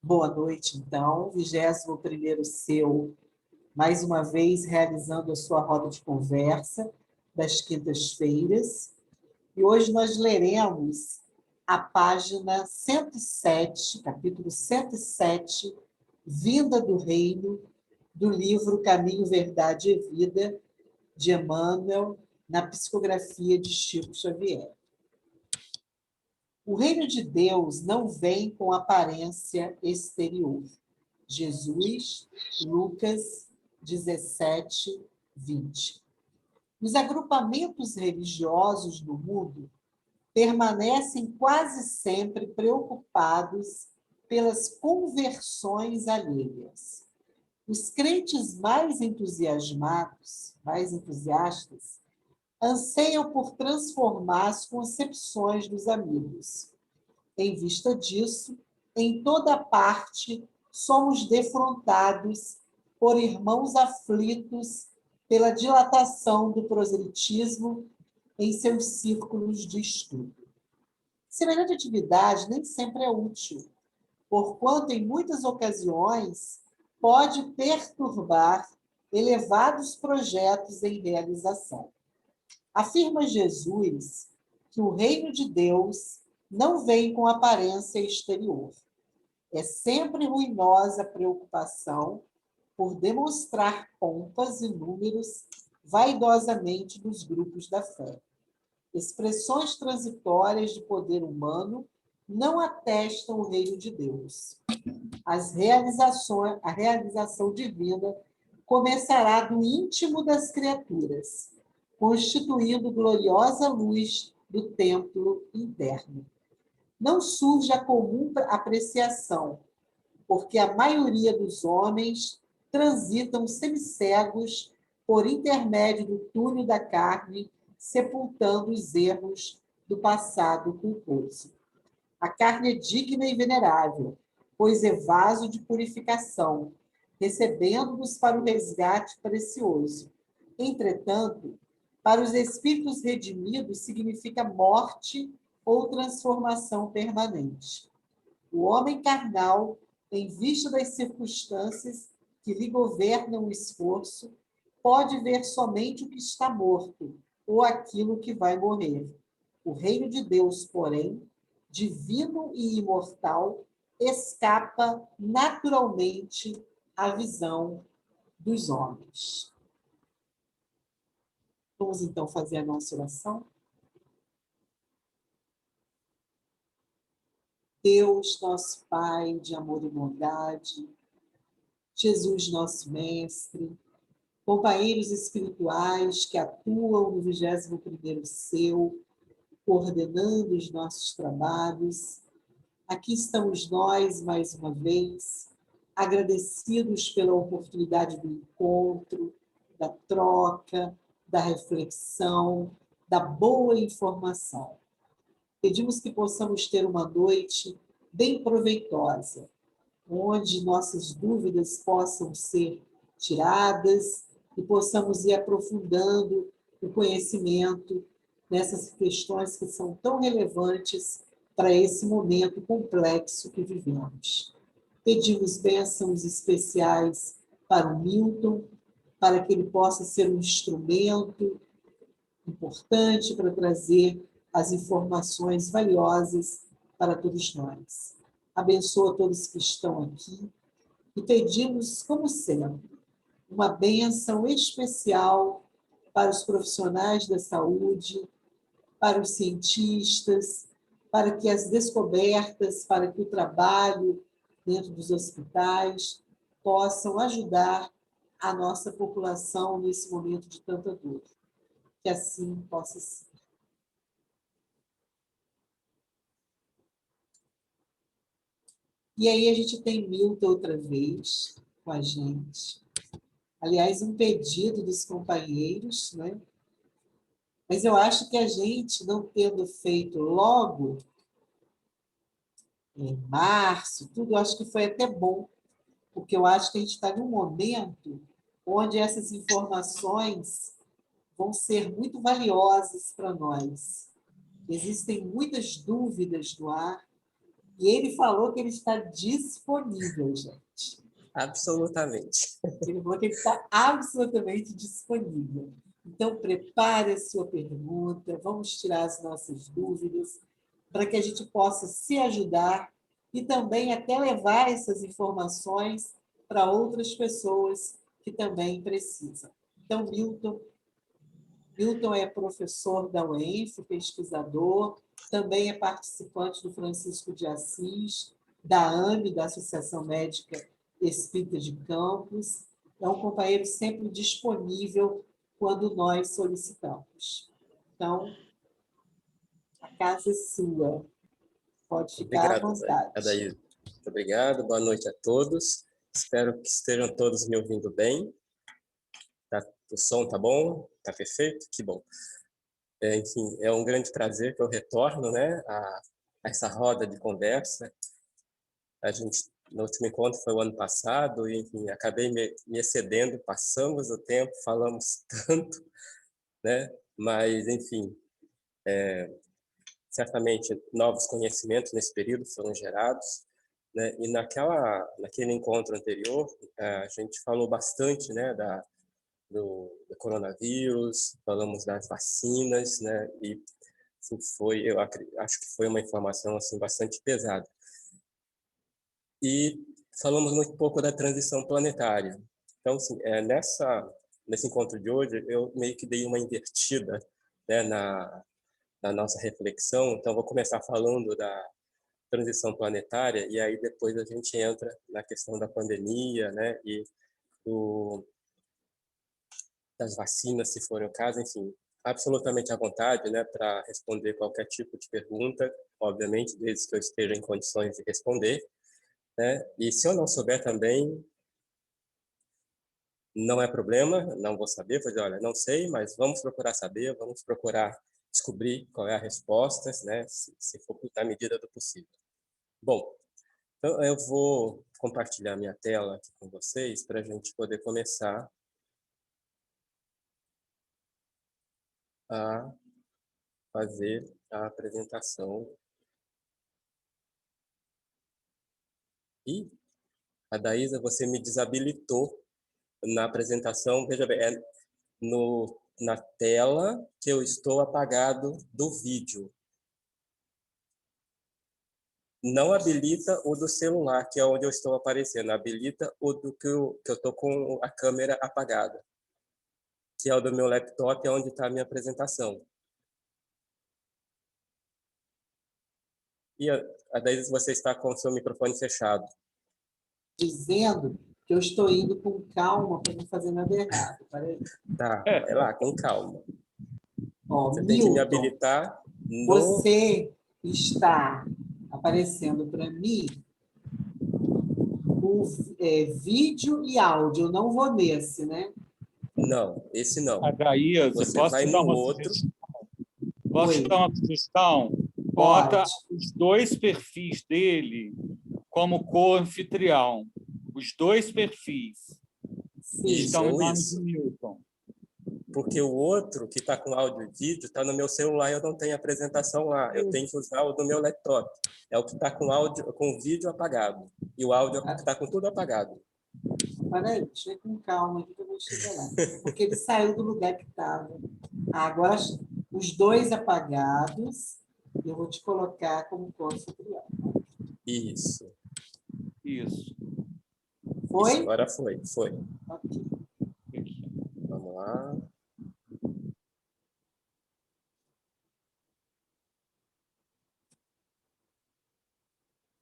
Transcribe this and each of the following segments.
Boa noite, então. 21º seu, mais uma vez, realizando a sua roda de conversa das quintas-feiras. E hoje nós leremos a página 107, capítulo 107, Vinda do Reino, do livro Caminho, Verdade e Vida, de Emmanuel, na psicografia de Chico Xavier. O reino de Deus não vem com aparência exterior. Jesus, Lucas 17, 20. Os agrupamentos religiosos do mundo permanecem quase sempre preocupados pelas conversões alheias. Os crentes mais entusiasmados, mais entusiastas, anseiam por transformar as concepções dos amigos. Em vista disso, em toda parte somos defrontados por irmãos aflitos pela dilatação do proselitismo em seus círculos de estudo. Semelhante atividade nem sempre é útil, porquanto, em muitas ocasiões, pode perturbar elevados projetos em realização. Afirma Jesus que o reino de Deus não vem com aparência exterior. É sempre ruinosa a preocupação por demonstrar pompas e números vaidosamente nos grupos da fé. Expressões transitórias de poder humano não atestam o reino de Deus. A realização divina começará do íntimo das criaturas, constituindo gloriosa luz do templo interno. Não surge a comum apreciação, porque a maioria dos homens transitam semicegos por intermédio do túnel da carne, sepultando os erros do passado culposo. A carne é digna e venerável, pois é vaso de purificação, recebendo-nos para o resgate precioso. Entretanto, para os espíritos redimidos significa morte ou transformação permanente. O homem carnal, em vista das circunstâncias que lhe governam o esforço, pode ver somente o que está morto ou aquilo que vai morrer. O reino de Deus, porém, divino e imortal, escapa naturalmente à visão dos homens. Vamos, então, fazer a nossa oração? Deus, nosso Pai de amor e bondade, Jesus, nosso Mestre, companheiros espirituais que atuam no 21º seu, coordenando os nossos trabalhos, aqui estamos nós, mais uma vez, agradecidos pela oportunidade do encontro, da troca, da reflexão, da boa informação. Pedimos que possamos ter uma noite bem proveitosa, onde nossas dúvidas possam ser tiradas e possamos ir aprofundando o conhecimento nessas questões que são tão relevantes para esse momento complexo que vivemos. Pedimos bênçãos especiais para o Milton, para que ele possa ser um instrumento importante para trazer as informações valiosas para todos nós. Abençoa todos que estão aqui e pedimos, como sempre, uma bênção especial para os profissionais da saúde, para os cientistas, para que as descobertas, para que o trabalho dentro dos hospitais possam ajudar a nossa população nesse momento de tanta dor. Que assim possa ser. E aí a gente tem Milton outra vez com a gente. Aliás, um pedido dos companheiros, né? Mas eu acho que a gente, não tendo feito logo, em março, tudo, eu acho que foi até bom, porque eu acho que a gente está num momento onde essas informações vão ser muito valiosas para nós. Existem muitas dúvidas no ar, E ele falou que ele está disponível, gente. Absolutamente. Ele falou que ele está absolutamente disponível. Então, prepare a sua pergunta, vamos tirar as nossas dúvidas, para que a gente possa se ajudar e também até levar essas informações para outras pessoas que também precisam. Então, Milton é professor da UENF, pesquisador, também é participante do Francisco de Assis, da AME, da Associação Médica Espírita de Campos. É um companheiro sempre disponível quando nós solicitamos. Então, a casa é sua. Pode ficar à Obrigado, vontade. Adair. Muito obrigado. Boa noite a todos. Espero que estejam todos me ouvindo bem. Tá, o som tá bom? Tá perfeito? Que bom. Enfim, é um grande prazer que eu retorno, né, a essa roda de conversa. A gente, no último encontro foi o ano passado, e, enfim, acabei me excedendo, passamos o tempo, falamos tanto, né, mas, enfim, certamente novos conhecimentos nesse período foram gerados, né, e naquele encontro anterior, a gente falou bastante, né, do coronavírus, falamos das vacinas, né, e assim, eu acho que foi uma informação assim bastante pesada. E falamos muito pouco da transição planetária. Então, assim, nesse encontro de hoje, eu meio que dei uma invertida, né, na nossa reflexão. Então, vou começar falando da transição planetária e aí depois a gente entra na questão da pandemia, né, e do, das vacinas, se for o caso, enfim, absolutamente à vontade, né, para responder qualquer tipo de pergunta, obviamente, desde que eu esteja em condições de responder, né? E se eu não souber também, não é problema, não vou saber, vou dizer, olha, não sei, mas vamos procurar saber, vamos procurar descobrir qual é a resposta, né, se for na medida do possível. Bom, então eu vou compartilhar minha tela aqui com vocês para a gente poder começar a fazer a apresentação. E a Daísa, você me desabilitou na apresentação. Veja bem, na tela que eu estou apagado do vídeo. Não habilita o do celular, que é onde eu estou aparecendo. Habilita o do que eu estou com a câmera apagada, que é o do meu laptop, é onde está a minha apresentação. E a Daísa, você está com o seu microfone fechado. Dizendo que eu estou indo com calma para não fazer nada errado. Peraí. Tá, vai lá, com calma. Ó, Você tem que me Milton, habilitar no... você está aparecendo para mim o vídeo e áudio. Eu não vou nesse, né? Não, esse não. Adaísa, Você posso vai te dar no uma outro. sugestão? Posso te Oi, dar uma sugestão? pode. Bota os dois perfis dele como co-anfitrião. Os dois perfis Sim. Isso, estão em ou nome de isso. Milton. Porque o outro, que está com áudio e vídeo, está no meu celular e eu não tenho apresentação lá. Eu tenho que usar o do meu laptop. É o que está com áudio, com o vídeo apagado. E o áudio é o que está com tudo apagado. Peraí, deixa eu ir com calma aqui que eu vou chegar lá. Porque ele saiu do lugar que estava. Agora, os dois apagados, eu vou te colocar como co-anfitrião. Isso. Isso. Isso, Foi? agora foi. Foi. Ok. Vamos lá.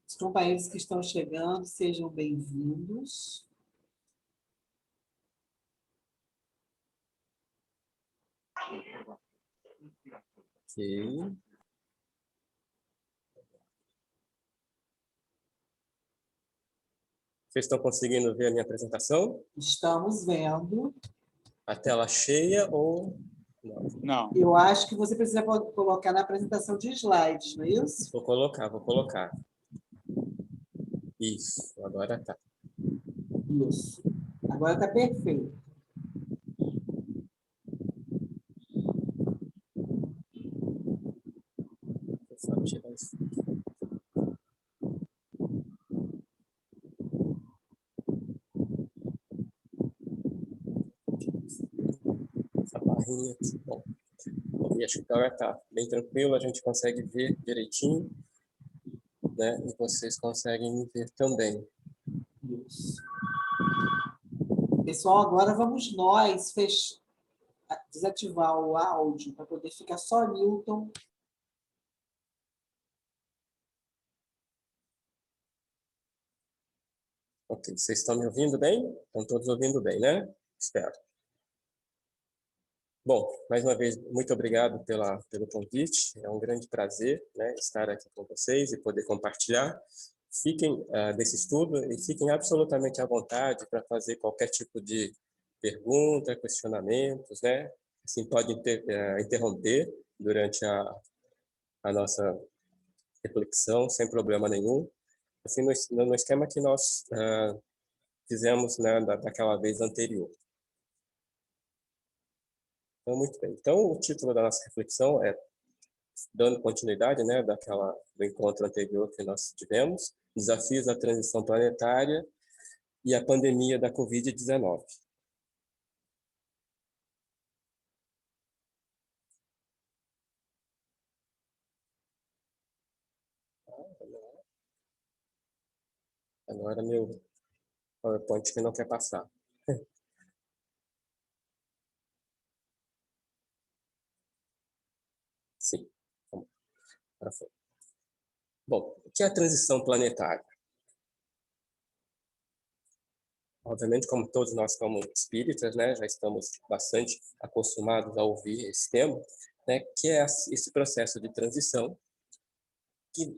Os companheiros que estão chegando, sejam bem-vindos. Ok. Vocês estão conseguindo ver a minha apresentação? Estamos vendo. A tela cheia ou... Não. Não. Eu acho que você precisa colocar na apresentação de slides, não é isso? Vou colocar. Isso, agora tá. Isso. Agora está perfeito. Vou só tirar isso. barrinha aqui. Bom, e acho que agora está bem tranquilo, a gente consegue ver direitinho, né? E vocês conseguem me ver também. Isso. Pessoal, agora vamos nós desativar o áudio para poder ficar só Newton. Ok, vocês estão me ouvindo bem? Estão todos ouvindo bem, né? Espero. Bom, mais uma vez, muito obrigado pelo convite. É um grande prazer, né, estar aqui com vocês e poder compartilhar. Fiquem desse estudo e fiquem absolutamente à vontade para fazer qualquer tipo de pergunta, questionamentos, né? Assim, pode interromper durante a nossa reflexão, sem problema nenhum. Assim, no esquema que nós fizemos, né, daquela vez anterior. Então, muito bem. Então, o título da nossa reflexão é, dando continuidade, né, do encontro anterior que nós tivemos, Desafios da Transição Planetária e a Pandemia da Covid-19. Agora meu PowerPoint que não quer passar. Sim. Vamos. Bom, o que é a transição planetária? Obviamente, como todos nós como espíritas, né, já estamos bastante acostumados a ouvir esse termo, né, que é esse processo de transição que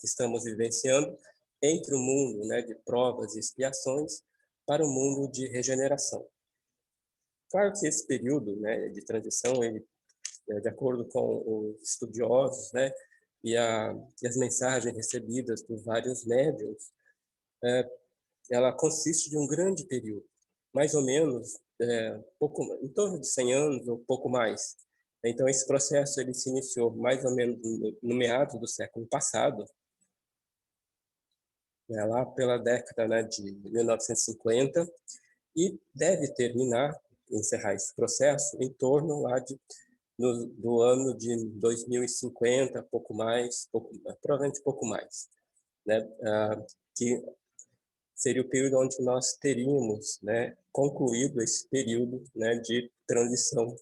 estamos vivenciando entre o mundo, né, de provas e expiações para o mundo de regeneração. Claro que esse período, né, de transição, ele, de acordo com os estudiosos, né, e as mensagens recebidas por vários médiuns, ela consiste de um grande período, mais ou menos em torno de 100 anos ou pouco mais. Então, esse processo ele se iniciou mais ou menos no meados do século passado, lá pela década, né, de 1950, e deve terminar, encerrar esse processo, em torno lá do ano de 2050, pouco mais, provavelmente pouco mais, né, que seria o período onde nós teríamos, né, concluído esse período, né, de transição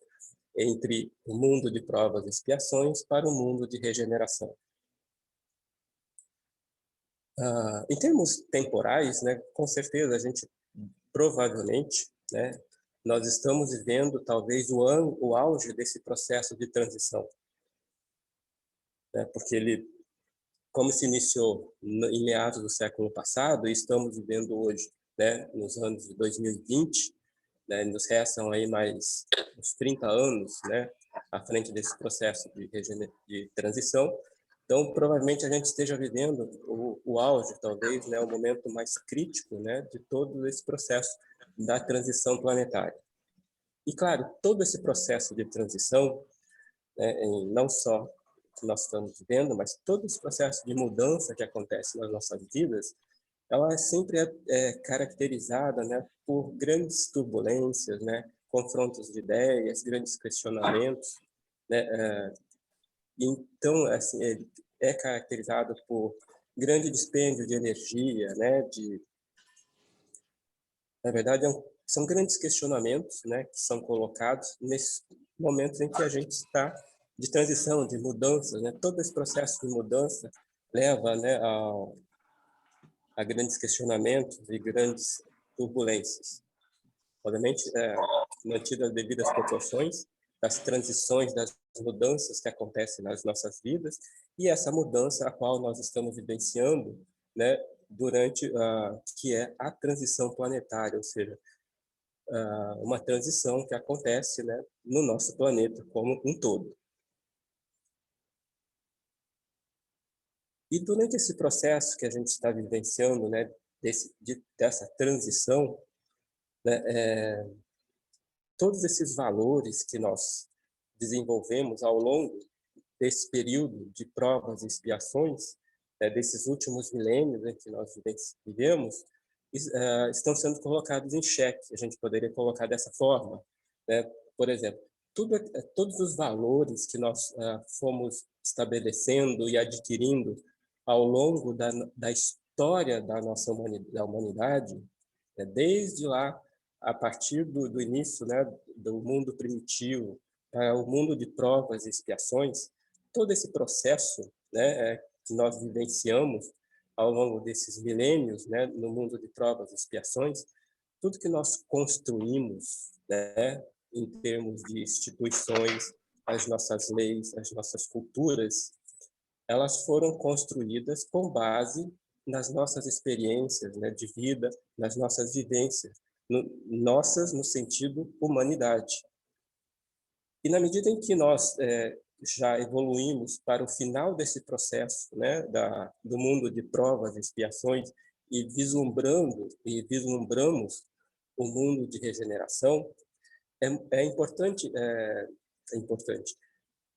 entre o mundo de provas e expiações para o mundo de regeneração. Em termos temporais, né, com certeza a gente provavelmente, né, nós estamos vivendo talvez o auge desse processo de transição, né, porque ele, como se iniciou em meados do século passado e estamos vivendo hoje, né, nos anos de 2020, né, nos restam aí mais uns 30 anos, né, à frente desse processo de transição. Então, provavelmente a gente esteja vivendo o auge, talvez, né, o momento mais crítico, né, de todo esse processo da transição planetária. E, claro, todo esse processo de transição, né, não só que nós estamos vivendo, mas todo esse processo de mudança que acontece nas nossas vidas, ela sempre é caracterizada, né, por grandes turbulências, né, confrontos de ideias, grandes questionamentos, né, então, assim, é caracterizado por grande dispêndio de energia, né, na verdade, são grandes questionamentos, né, que são colocados nesses momentos em que a gente está de transição, de mudança, né, todo esse processo de mudança leva, né, a grandes questionamentos e grandes turbulências. Obviamente, mantidas as devidas proporções das transições, das mudanças que acontecem nas nossas vidas e essa mudança a qual nós estamos vivenciando, né, durante que é a transição planetária, ou seja, uma transição que acontece, né, no nosso planeta como um todo. E durante esse processo que a gente está vivenciando, né, dessa transição, né, todos esses valores que nós desenvolvemos ao longo desse período de provas e expiações, desses últimos milênios em que nós vivemos, estão sendo colocados em xeque. A gente poderia colocar dessa forma, né? Por exemplo, todos os valores que nós fomos estabelecendo e adquirindo ao longo da história da nossa humanidade, desde lá, a partir do início, né, do mundo primitivo, para o mundo de provas e expiações, todo esse processo, né, que nós vivenciamos ao longo desses milênios, né, no mundo de provas e expiações, tudo que nós construímos, né, em termos de instituições, as nossas leis, as nossas culturas, elas foram construídas com base nas nossas experiências, né, de vida, nas nossas vivências, nossas no sentido humanidade. E na medida em que nós já evoluímos para o final desse processo, né, do mundo de provas e expiações, e vislumbramos o mundo de regeneração, é importante,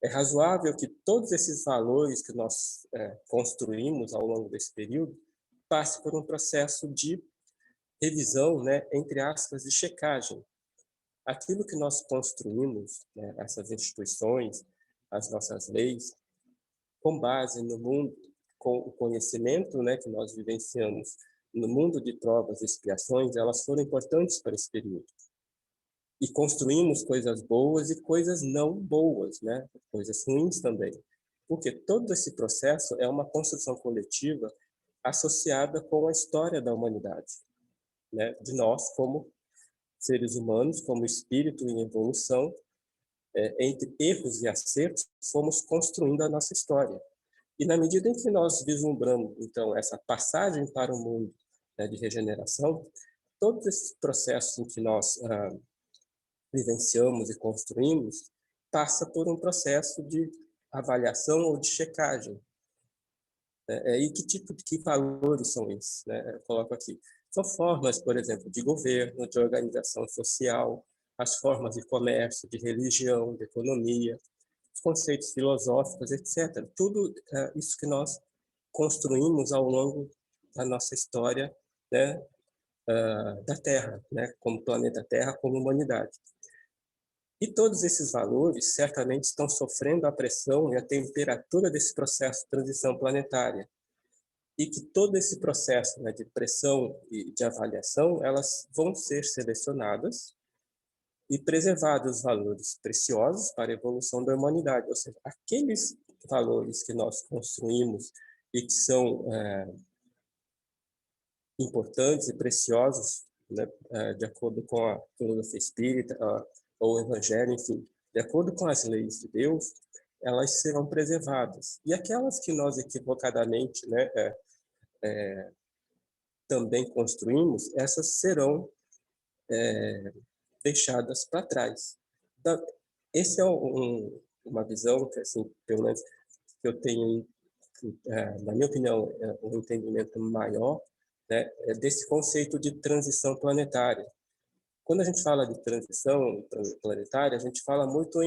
é razoável que todos esses valores que nós construímos ao longo desse período passem por um processo de revisão, né, entre aspas, de checagem. Aquilo que nós construímos, né, essas instituições, as nossas leis, com base no mundo, com o conhecimento, né, que nós vivenciamos no mundo de provas e expiações, elas foram importantes para esse período. E construímos coisas boas e coisas não boas, né, coisas ruins também. Porque todo esse processo é uma construção coletiva associada com a história da humanidade, né, de nós como seres humanos, como espírito em evolução, entre erros e acertos, fomos construindo a nossa história. E na medida em que nós vislumbramos, então, essa passagem para o mundo, né, de regeneração, todos esses processos em que nós vivenciamos e construímos, passa por um processo de avaliação ou de checagem. E que valores são esses, né? Eu coloco aqui. São formas, por exemplo, de governo, de organização social, as formas de comércio, de religião, de economia, os conceitos filosóficos, etc. Tudo isso que nós construímos ao longo da nossa história, né, da Terra, né, como planeta Terra, como humanidade. E todos esses valores certamente estão sofrendo a pressão e a temperatura desse processo de transição planetária. E que todo esse processo, né, de pressão e de avaliação, elas vão ser selecionadas e preservados os valores preciosos para a evolução da humanidade. Ou seja, aqueles valores que nós construímos e que são importantes e preciosos, né, de acordo com a filosofia espírita, ou o evangelho, enfim, de acordo com as leis de Deus, elas serão preservadas. E aquelas que nós equivocadamente, né, também construímos, essas serão deixadas para trás. Então, esse é uma visão que, assim, pelo menos que eu tenho, na minha opinião, um entendimento maior, né, desse conceito de transição planetária. Quando a gente fala de transição planetária, a gente fala muito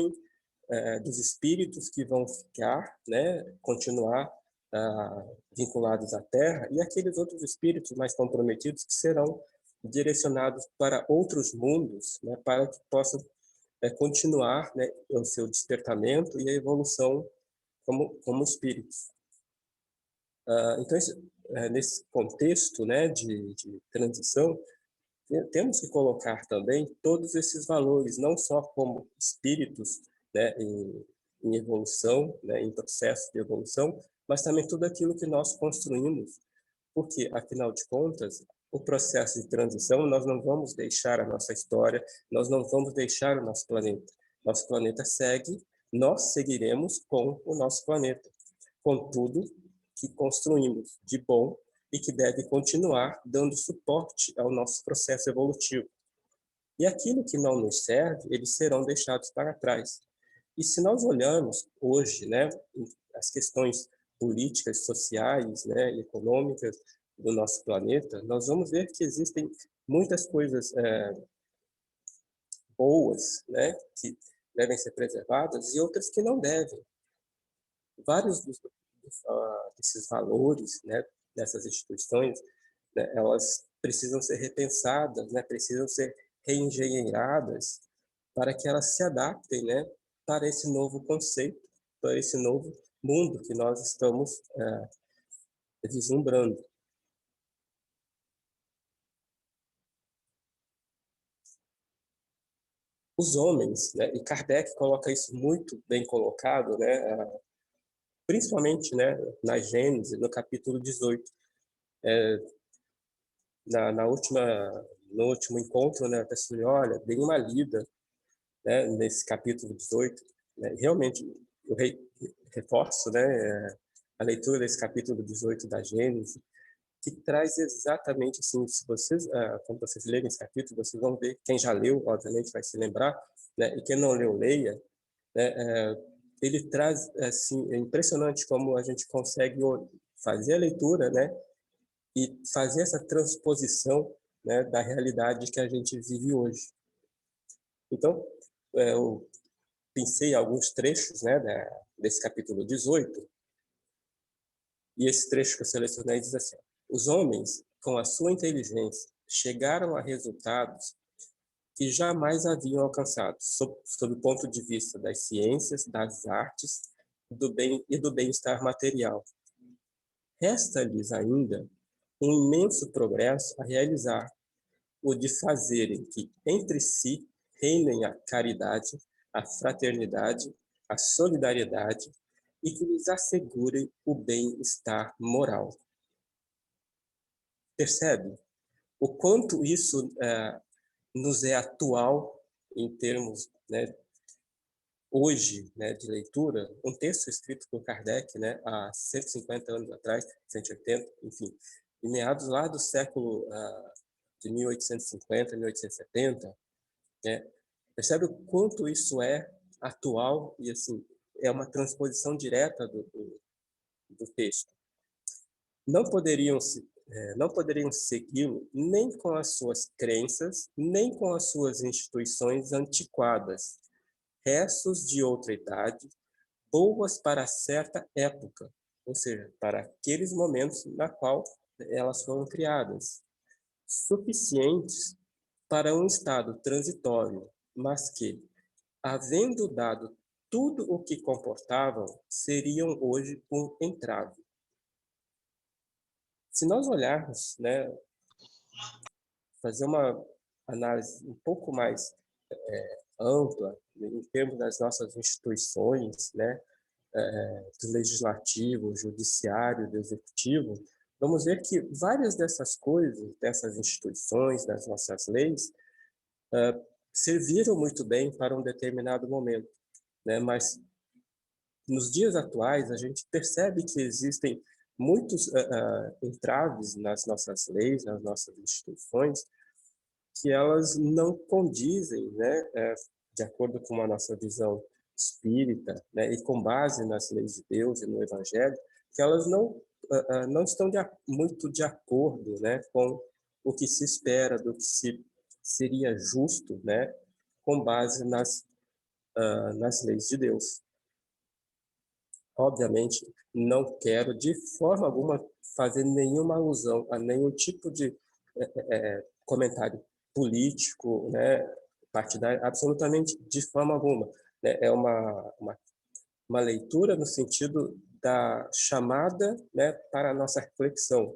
dos espíritos que vão ficar, né, continuar vinculados à Terra, e aqueles outros espíritos mais comprometidos que serão direcionados para outros mundos, né, para que possam continuar, né, o seu despertamento e a evolução como espíritos. Então, nesse contexto, né, de transição, temos que colocar também todos esses valores, não só como espíritos, né, em evolução, né, em processo de evolução, mas também tudo aquilo que nós construímos, porque, afinal de contas, o processo de transição, nós não vamos deixar a nossa história, nós não vamos deixar o nosso planeta. Nosso planeta segue, nós seguiremos com o nosso planeta, com tudo que construímos de bom e que deve continuar dando suporte ao nosso processo evolutivo. E aquilo que não nos serve, eles serão deixados para trás. E se nós olharmos hoje, né, as questões políticas, sociais, né, e econômicas do nosso planeta, nós vamos ver que existem muitas coisas boas, né, que devem ser preservadas e outras que não devem. Vários desses valores, né, dessas instituições, né, elas precisam ser repensadas, né, precisam ser reengenheiradas para que elas se adaptem, né, para esse novo conceito, para esse novo mundo que nós estamos vislumbrando. Os homens, né, e Kardec coloca isso muito bem colocado, né, principalmente, né, na Gênesis, no capítulo 18. No último encontro, né, a pessoa falou, olha, dei uma lida, né, nesse capítulo 18, né, realmente eu reforço, né, a leitura desse capítulo 18 da Gênesis, que traz exatamente assim, se vocês, quando vocês lerem esse capítulo, vocês vão ver, quem já leu, obviamente, vai se lembrar, né, e quem não leu, leia, né, ele traz, assim, é impressionante como a gente consegue fazer a leitura, né, e fazer essa transposição, né, da realidade que a gente vive hoje. Então, eu pensei alguns trechos, né, desse capítulo 18, e esse trecho que eu selecionei diz assim: os homens, com a sua inteligência, chegaram a resultados que jamais haviam alcançado, sob o ponto de vista das ciências, das artes, do bem e do bem-estar material. Resta-lhes ainda um imenso progresso a realizar, o de fazerem que entre si reinem a caridade, a fraternidade, a solidariedade e que lhes assegurem o bem-estar moral. Percebe o quanto isso nos é atual em termos, né, hoje, né, de leitura? Um texto escrito por Kardec, né, há 150 anos atrás, 180, enfim, em meados lá do século de 1850, 1870, né? Percebe o quanto isso é atual e assim é uma transposição direta do texto. Não poderiam segui-lo nem com as suas crenças, nem com as suas instituições antiquadas, restos de outra idade, boas para certa época, ou seja, para aqueles momentos na qual elas foram criadas, suficientes para um estado transitório, mas que, havendo dado tudo o que comportavam, seriam hoje um entrave. Se nós olharmos, né, fazer uma análise um pouco mais ampla em termos das nossas instituições, né, do legislativo, judiciário, do executivo, vamos ver que várias dessas coisas, dessas instituições, das nossas leis, serviram muito bem para um determinado momento, né? Mas nos dias atuais a gente percebe que existem muitos entraves nas nossas leis, nas nossas instituições, que elas não condizem, né, de acordo com a nossa visão espírita, né, e com base nas leis de Deus e no Evangelho, que elas não estão muito de acordo, né, com o que se espera, do que seria justo, né, com base nas leis de Deus. Obviamente, não quero de forma alguma fazer nenhuma alusão a nenhum tipo de comentário político, né, partidário, absolutamente de forma alguma. Né? É uma leitura no sentido da chamada, né, para a nossa reflexão,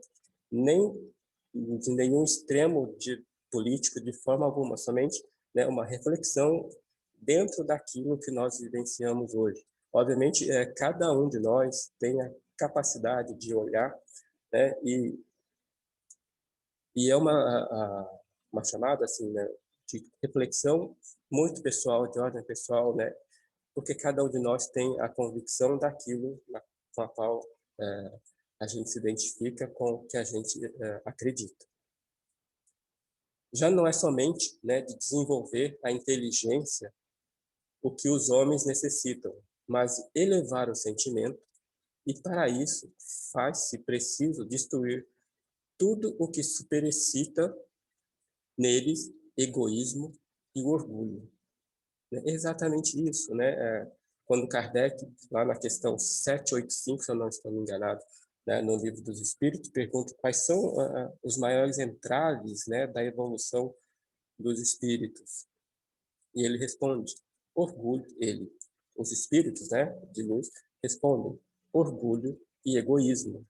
nem de nenhum extremo de político de forma alguma, somente, né, uma reflexão dentro daquilo que nós vivenciamos hoje. Obviamente, cada um de nós tem a capacidade de olhar, né, e é uma chamada assim, né, de reflexão muito pessoal, de ordem pessoal, né, porque cada um de nós tem a convicção daquilo com a qual a gente se identifica, com o que a gente acredita. Já não é somente, né, de desenvolver a inteligência o que os homens necessitam, mas elevar o sentimento, e para isso faz-se preciso destruir tudo o que superexcita neles egoísmo e orgulho. É exatamente isso, né? Quando Kardec, lá na questão 785, se eu não estou enganado, né, no Livro dos Espíritos, pergunta quais são os maiores entraves, né, da evolução dos espíritos. E ele responde, orgulho, os espíritos, né, de luz, respondem, orgulho e egoísmo.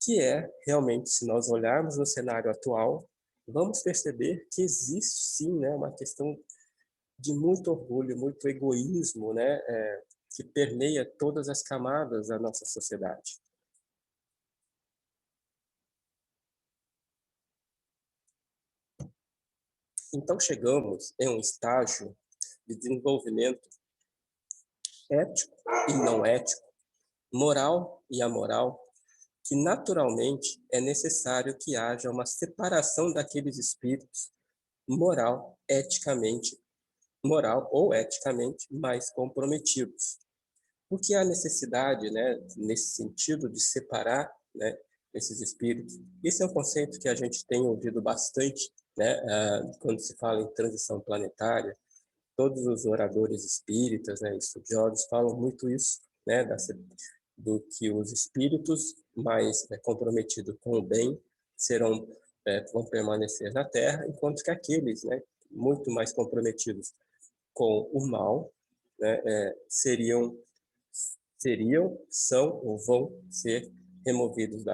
Que é, realmente, se nós olharmos no cenário atual, vamos perceber que existe, sim, né, uma questão de muito orgulho, muito egoísmo, né, que permeia todas as camadas da nossa sociedade. Então, chegamos em um estágio de desenvolvimento ético e não ético, moral e amoral, que naturalmente é necessário que haja uma separação daqueles espíritos moral ou eticamente mais comprometidos. Porque há necessidade, né, nesse sentido de separar, né, esses espíritos. Esse é um conceito que a gente tem ouvido bastante, né, quando se fala em transição planetária. Todos os oradores espíritas, né, estudiosos falam muito isso, né, do que os espíritos mais comprometidos com o bem vão permanecer na Terra, enquanto que aqueles, né, muito mais comprometidos com o mal, né, são ou vão ser removidos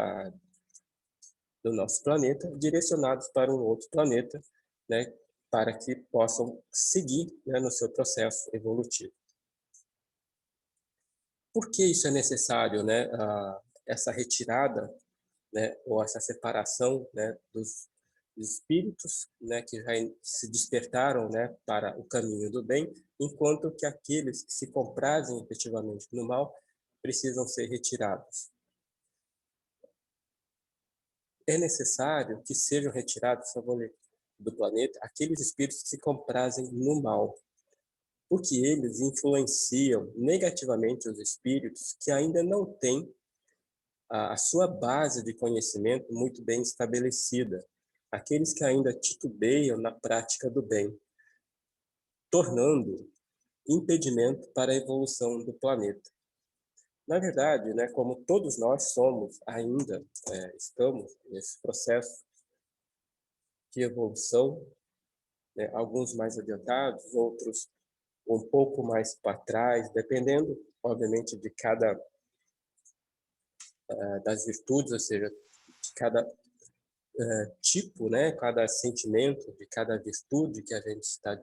do nosso planeta, direcionados para um outro planeta, né, para que possam seguir, né, no seu processo evolutivo. Por que isso é necessário, né, essa retirada, né, ou essa separação, né, dos espíritos, né, que já se despertaram, né, para o caminho do bem, enquanto que aqueles que se comprazem efetivamente no mal precisam ser retirados. É necessário que sejam retirados do planeta aqueles espíritos que se comprazem no mal, porque eles influenciam negativamente os espíritos que ainda não têm a sua base de conhecimento muito bem estabelecida, aqueles que ainda titubeiam na prática do bem, tornando impedimento para a evolução do planeta. Na verdade, né, como todos nós somos ainda, estamos nesse processo de evolução, né, alguns mais adiantados, outros um pouco mais para trás, dependendo, obviamente, de cada das virtudes, ou seja, de cada tipo, né, cada sentimento, de cada virtude que a gente está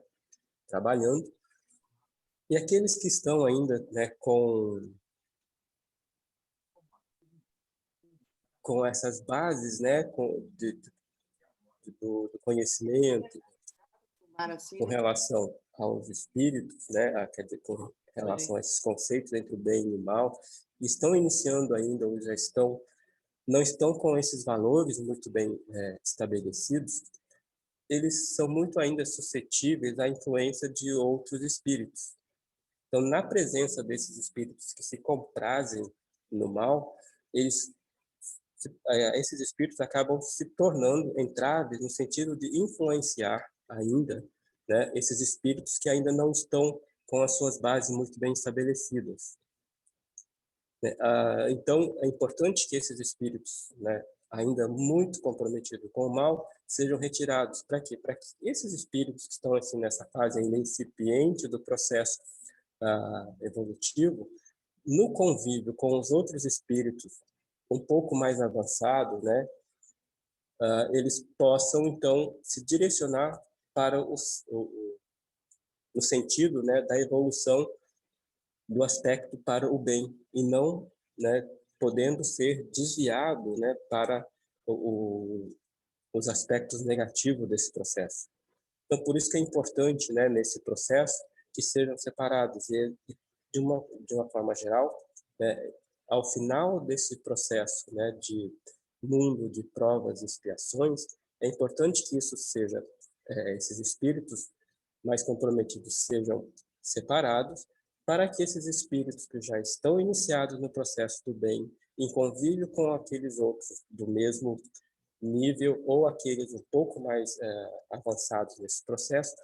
trabalhando. E aqueles que estão ainda, né, com essas bases, né, do conhecimento, com relação aos espíritos, né, quer dizer, com relação a esses conceitos entre o bem e o mal, estão iniciando ainda ou já não estão com esses valores muito bem estabelecidos, eles são muito ainda suscetíveis à influência de outros espíritos. Então, na presença desses espíritos que se comprazem no mal, esses espíritos acabam se tornando entraves no sentido de influenciar ainda, né, esses espíritos que ainda não estão com as suas bases muito bem estabelecidas. Então, é importante que esses espíritos, né, ainda muito comprometidos com o mal, sejam retirados. Para quê? Para que esses espíritos que estão assim, nessa fase ainda incipiente do processo evolutivo, no convívio com os outros espíritos um pouco mais avançados, né, eles possam, então, se direcionar para no sentido, né, da evolução do aspecto para o bem e não, né, podendo ser desviado, né, para os aspectos negativos desse processo. Então, por isso que é importante, né, nesse processo, que sejam separados. E, de uma forma geral, né, ao final desse processo, né, de mundo de provas e expiações, é importante que isso seja, esses espíritos mais comprometidos sejam separados, para que esses espíritos que já estão iniciados no processo do bem, em convívio com aqueles outros do mesmo nível ou aqueles um pouco mais avançados nesse processo,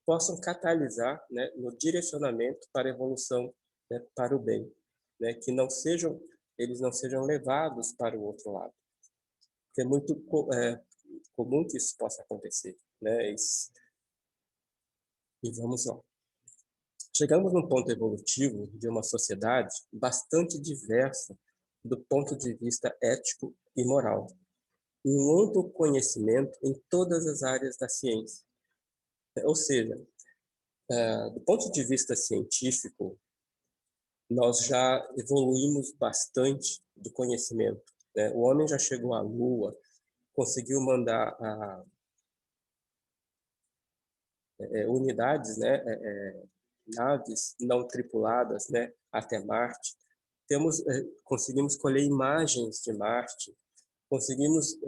possam catalisar, né, no direcionamento para a evolução, né, para o bem, né, que eles não sejam levados para o outro lado. Porque é muito comum que isso possa acontecer, né? E vamos lá. Chegamos num ponto evolutivo de uma sociedade bastante diversa do ponto de vista ético e moral, e um amplo conhecimento em todas as áreas da ciência. Ou seja, do ponto de vista científico, nós já evoluímos bastante do conhecimento, né? O homem já chegou à Lua, conseguiu mandar unidades, né? Naves não tripuladas, né? Até Marte. Conseguimos colher imagens de Marte, conseguimos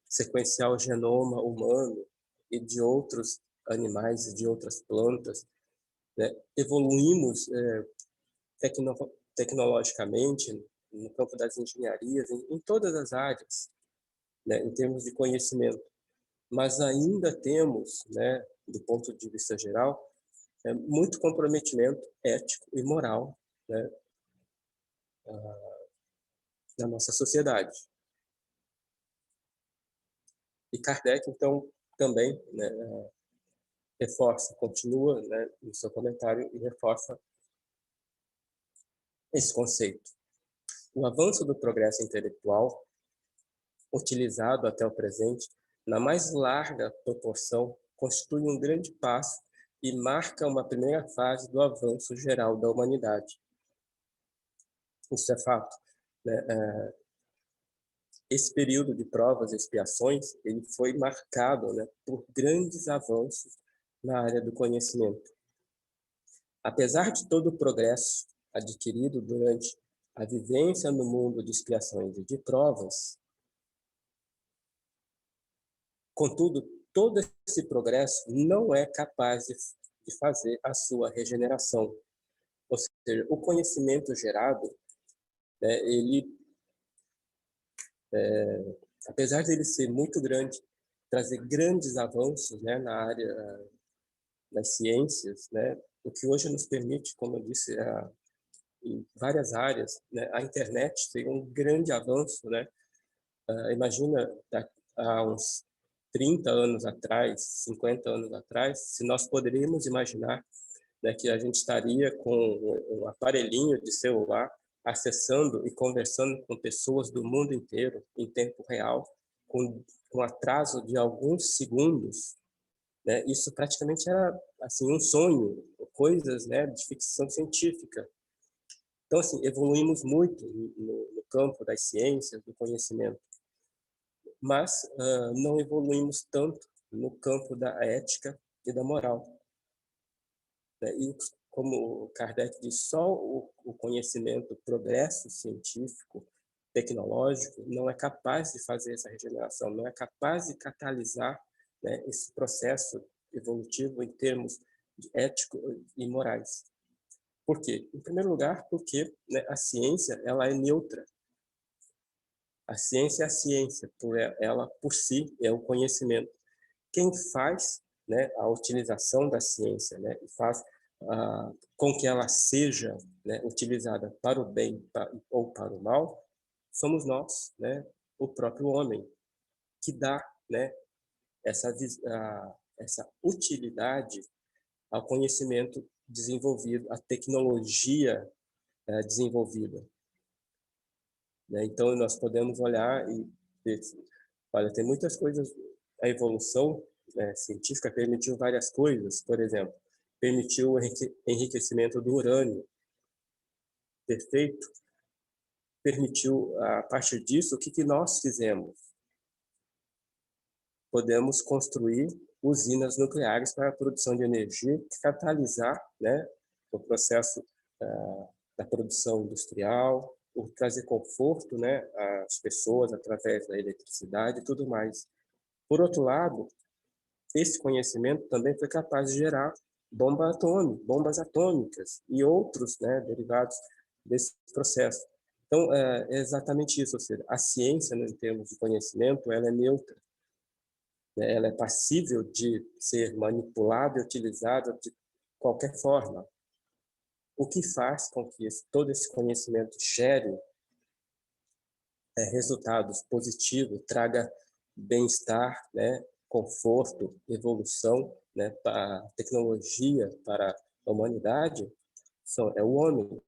sequenciar o genoma humano e de outros animais e de outras plantas, né? Evoluímos tecnologicamente no campo das engenharias, em todas as áreas, né? Em termos de conhecimento. Mas ainda temos, né, do ponto de vista geral, muito comprometimento ético e moral, né, na nossa sociedade. E Kardec, então, também, né, reforça, continua, né, no seu comentário e reforça esse conceito. O avanço do progresso intelectual, utilizado até o presente, na mais larga proporção, constitui um grande passo e marca uma primeira fase do avanço geral da humanidade. Isso é fato, né? Esse período de provas e expiações, ele foi marcado, né, por grandes avanços na área do conhecimento. Apesar de todo o progresso adquirido durante a vivência no mundo de expiações e de provas, contudo, todo esse progresso não é capaz de fazer a sua regeneração. Ou seja, o conhecimento gerado, né, ele, apesar de ele ser muito grande, trazer grandes avanços, né, na área das ciências, né, o que hoje nos permite, como eu disse, em várias áreas, né, a internet seria um grande avanço, né? Imagina há uns 30 anos atrás, 50 anos atrás, se nós poderíamos imaginar, né, que a gente estaria com um aparelhinho de celular acessando e conversando com pessoas do mundo inteiro em tempo real, com atraso de alguns segundos, né? Isso praticamente era assim um sonho, coisas, né, de ficção científica. Então, assim, evoluímos muito no campo das ciências, do conhecimento, mas não evoluímos tanto no campo da ética e da moral, né? E, como Kardec diz, só o conhecimento, o progresso científico, tecnológico, não é capaz de fazer essa regeneração, não é capaz de catalisar, né, esse processo evolutivo em termos éticos e morais. Por quê? Em primeiro lugar, porque, né, a ciência ela é neutra. A ciência é a ciência, ela por si é o conhecimento. Quem faz, né, a utilização da ciência, né, e faz com que ela seja, né, utilizada para o bem ou para o mal, somos nós, né, o próprio homem, que dá, né, essa utilidade ao conhecimento desenvolvido, à tecnologia desenvolvida, né? Então, nós podemos olhar e ver, olha, tem muitas coisas, a evolução, né, científica permitiu várias coisas, por exemplo, permitiu o enriquecimento do urânio, perfeito, permitiu, a partir disso, o que nós fizemos? Podemos construir usinas nucleares para a produção de energia, catalisar, né, o processo da produção industrial, por trazer conforto, né, às pessoas através da eletricidade e tudo mais. Por outro lado, esse conhecimento também foi capaz de gerar bombas atômicas e outros, né, derivados desse processo. Então, é exatamente isso, ou seja, a ciência, né, em termos de conhecimento, ela é neutra, né, ela é passível de ser manipulada e utilizada de qualquer forma. O que faz com que todo esse conhecimento gere resultados positivos, traga bem-estar, né, conforto, evolução né, para a tecnologia, para a humanidade, é o homem.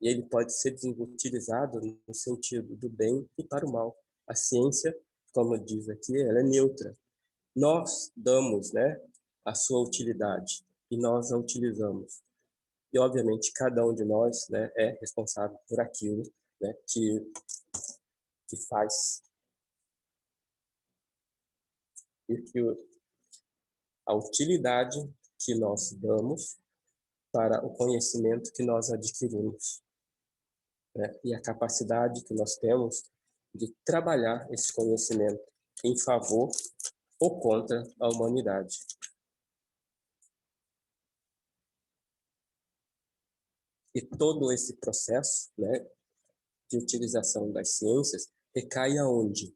E ele pode ser utilizado no sentido do bem e para o mal. A ciência, como diz aqui, ela é neutra. Nós damos, né, a sua utilidade e nós a utilizamos. E, obviamente, cada um de nós, né, é responsável por aquilo, né, que faz. E que a utilidade que nós damos para o conhecimento que nós adquirimos, né, e a capacidade que nós temos de trabalhar esse conhecimento em favor ou contra a humanidade. E todo esse processo, né, de utilização das ciências recai aonde?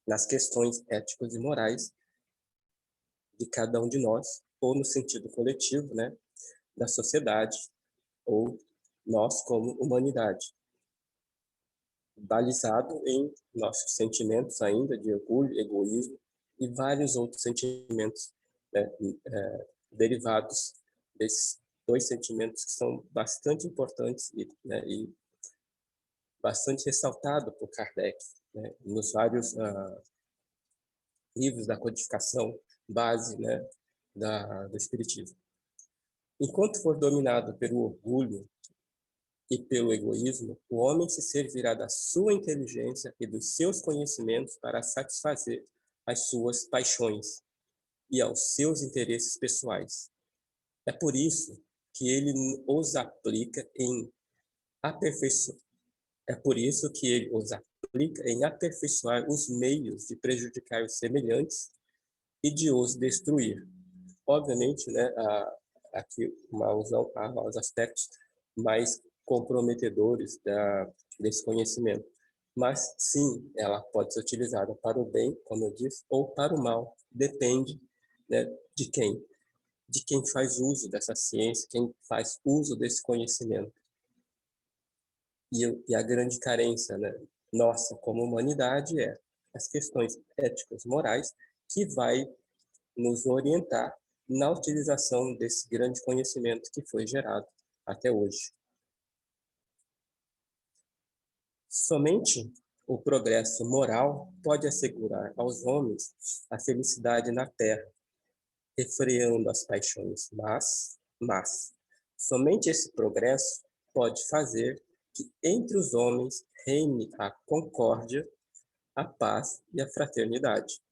Nas questões éticas e morais de cada um de nós, ou no sentido coletivo, né, da sociedade, ou nós como humanidade, balizado em nossos sentimentos ainda de orgulho, egoísmo e vários outros sentimentos, né, derivados desses dois sentimentos que são bastante importantes e bastante ressaltado por Kardec, né, nos vários livros da codificação base, né, do Espiritismo. Enquanto for dominado pelo orgulho e pelo egoísmo, o homem se servirá da sua inteligência e dos seus conhecimentos para satisfazer as suas paixões e aos seus interesses pessoais. É por isso que ele os aplica em aperfeiçoar os meios de prejudicar os semelhantes e de os destruir. Obviamente, né, aqui uma alusão aos aspectos mais comprometedores desse conhecimento. Mas, sim, ela pode ser utilizada para o bem, como eu disse, ou para o mal. Depende, né, de quem? De quem faz uso dessa ciência, quem faz uso desse conhecimento. E a grande carência, né, nossa como humanidade é as questões éticas, morais, que vai nos orientar na utilização desse grande conhecimento que foi gerado até hoje. Somente o progresso moral pode assegurar aos homens a felicidade na terra, refreando as paixões, mas somente esse progresso pode fazer que entre os homens reine a concórdia, a paz e a fraternidade.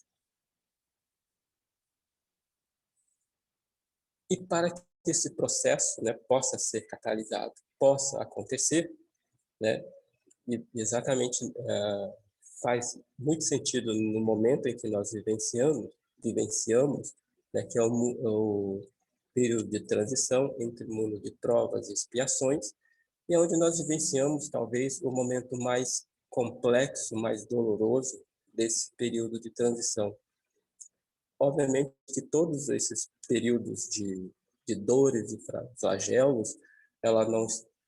E para que esse processo, né, possa ser catalisado, possa acontecer, né, e exatamente faz muito sentido no momento em que nós vivenciamos, né, que é o período de transição entre o mundo de provas e expiações, e é onde nós vivenciamos talvez o momento mais complexo, mais doloroso desse período de transição. Obviamente que todos esses períodos de dores e flagelos, ela não,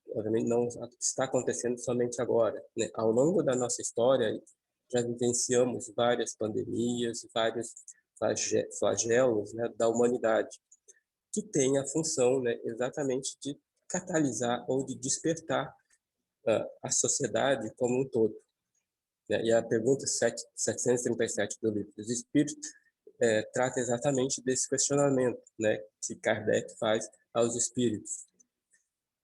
obviamente não está acontecendo somente agora, né? Ao longo da nossa história, já vivenciamos várias pandemias, vários flagelos, né, da humanidade, que tem a função, né, exatamente de catalisar ou de despertar a sociedade como um todo, né? E a pergunta 737 do Livro dos Espíritos trata exatamente desse questionamento, né, que Kardec faz aos espíritos.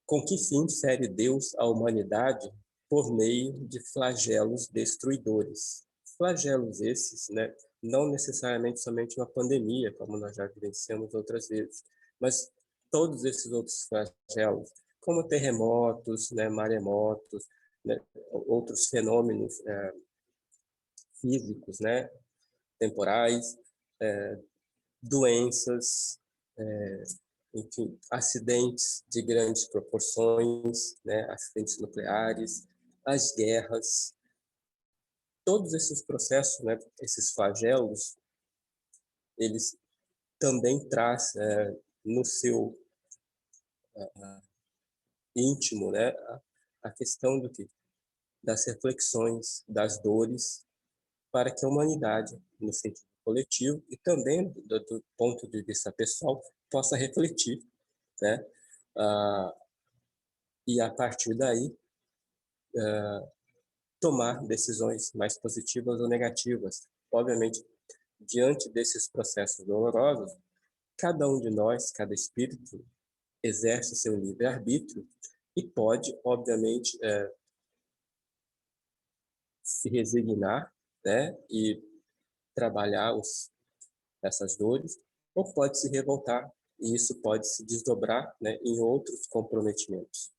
Com que fim fere Deus a humanidade por meio de flagelos destruidores? Flagelos esses, né, não necessariamente somente uma pandemia, como nós já vivenciamos outras vezes, mas todos esses outros flagelos, como terremotos, né, maremotos, né, outros fenômenos físicos, né, temporais, doenças, enfim, acidentes de grandes proporções, né, acidentes nucleares, as guerras, todos esses processos, né, esses flagelos, eles também trazem no seu íntimo, né, a questão das reflexões, das dores, para que a humanidade, no sentido coletivo e também do ponto de vista pessoal possa refletir, né? E a partir daí tomar decisões mais positivas ou negativas. Obviamente, diante desses processos dolorosos, cada um de nós, cada espírito, exerce seu livre-arbítrio e pode, obviamente, se resignar, né, e trabalhar essas dores, ou pode se revoltar, e isso pode se desdobrar, né, em outros comprometimentos.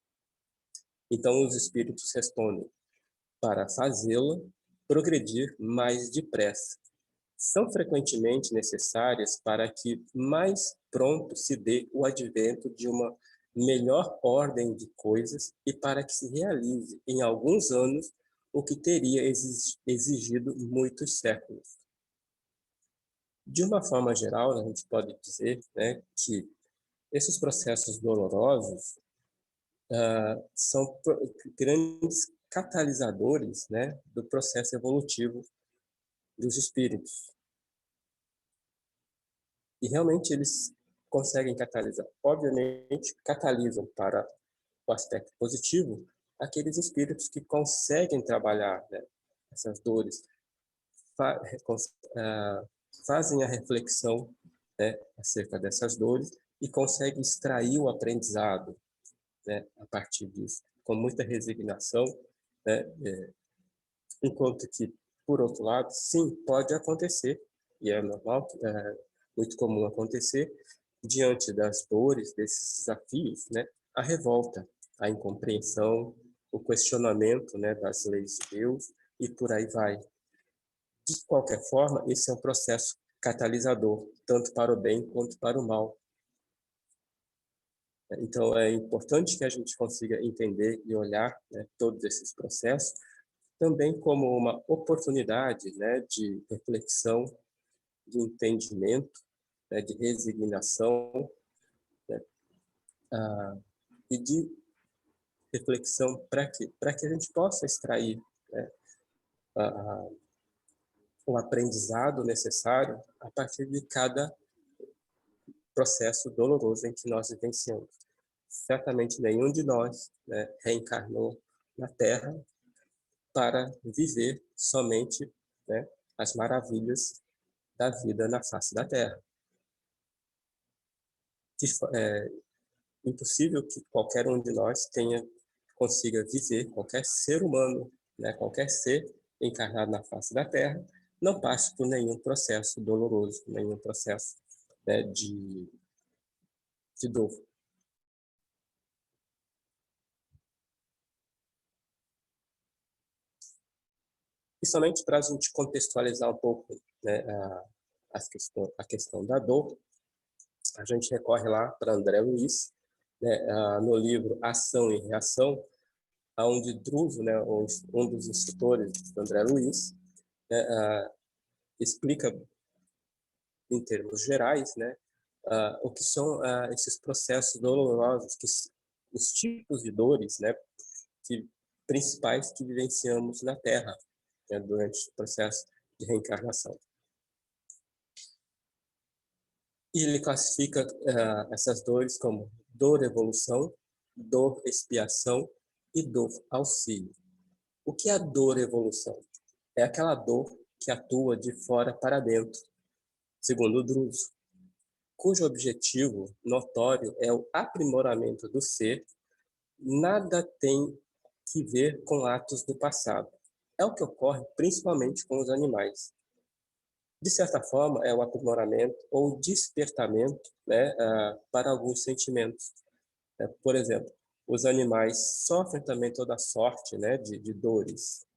Então, os espíritos respondem para fazê-la progredir mais depressa. São frequentemente necessárias para que mais pronto se dê o advento de uma melhor ordem de coisas e para que se realize em alguns anos o que teria exigido muitos séculos. De uma forma geral, a gente pode dizer, né, que esses processos dolorosos são grandes catalisadores, né, do processo evolutivo dos espíritos. E realmente eles conseguem catalisar. Obviamente, catalisam para o aspecto positivo aqueles espíritos que conseguem trabalhar, né, essas dores, fazem a reflexão, né, acerca dessas dores e conseguem extrair o aprendizado, né, a partir disso, com muita resignação, né, enquanto que, por outro lado, sim, pode acontecer, e é normal, muito comum acontecer, diante das dores, desses desafios, né, a revolta, a incompreensão, o questionamento, né, das leis de Deus, e por aí vai. De qualquer forma, esse é um processo catalisador, tanto para o bem quanto para o mal. Então, é importante que a gente consiga entender e olhar, né, todos esses processos, também como uma oportunidade, né, de reflexão, de entendimento, né, de resignação, né, e de reflexão para que a gente possa extrair, né, o aprendizado necessário a partir de cada processo doloroso em que nós vivenciamos. Certamente nenhum de nós, né, reencarnou na Terra para viver somente, né, as maravilhas da vida na face da Terra. É impossível que qualquer um de nós consiga viver, qualquer ser humano, né, qualquer ser encarnado na face da Terra, não passe por nenhum processo doloroso, nenhum processo, né, de dor. E somente para a gente contextualizar um pouco, né, a questão da dor, a gente recorre lá para André Luiz, né, no livro Ação e Reação, onde Druso, né, um dos instrutores de André Luiz, né, explica em termos gerais, né, o que são esses processos dolorosos, os tipos de dores, né, principais que vivenciamos na Terra, né, durante o processo de reencarnação. E ele classifica essas dores como dor evolução, dor expiação e dor auxílio. O que é a dor evolução? É aquela dor que atua de fora para dentro, segundo o Druso, cujo objetivo notório é o aprimoramento do ser, nada tem que ver com atos do passado. É o que ocorre principalmente com os animais. De certa forma, é o aprimoramento ou despertamento, né, para alguns sentimentos. Por exemplo, os animais sofrem também toda sorte, né, de dores.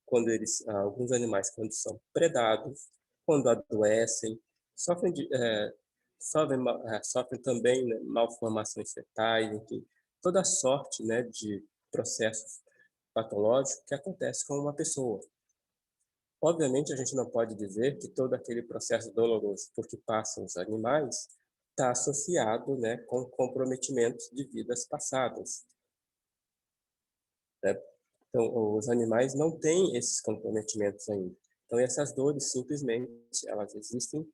Quando alguns animais, quando são predados, quando adoecem, sofrem, sofrem também, né, malformações fetais, enfim, toda sorte, né, de processos patológicos que acontece com uma pessoa. Obviamente, a gente não pode dizer que todo aquele processo doloroso por que passam os animais está associado, né, com comprometimentos de vidas passadas, né? Então, os animais não têm esses comprometimentos ainda. Então, essas dores, simplesmente, elas existem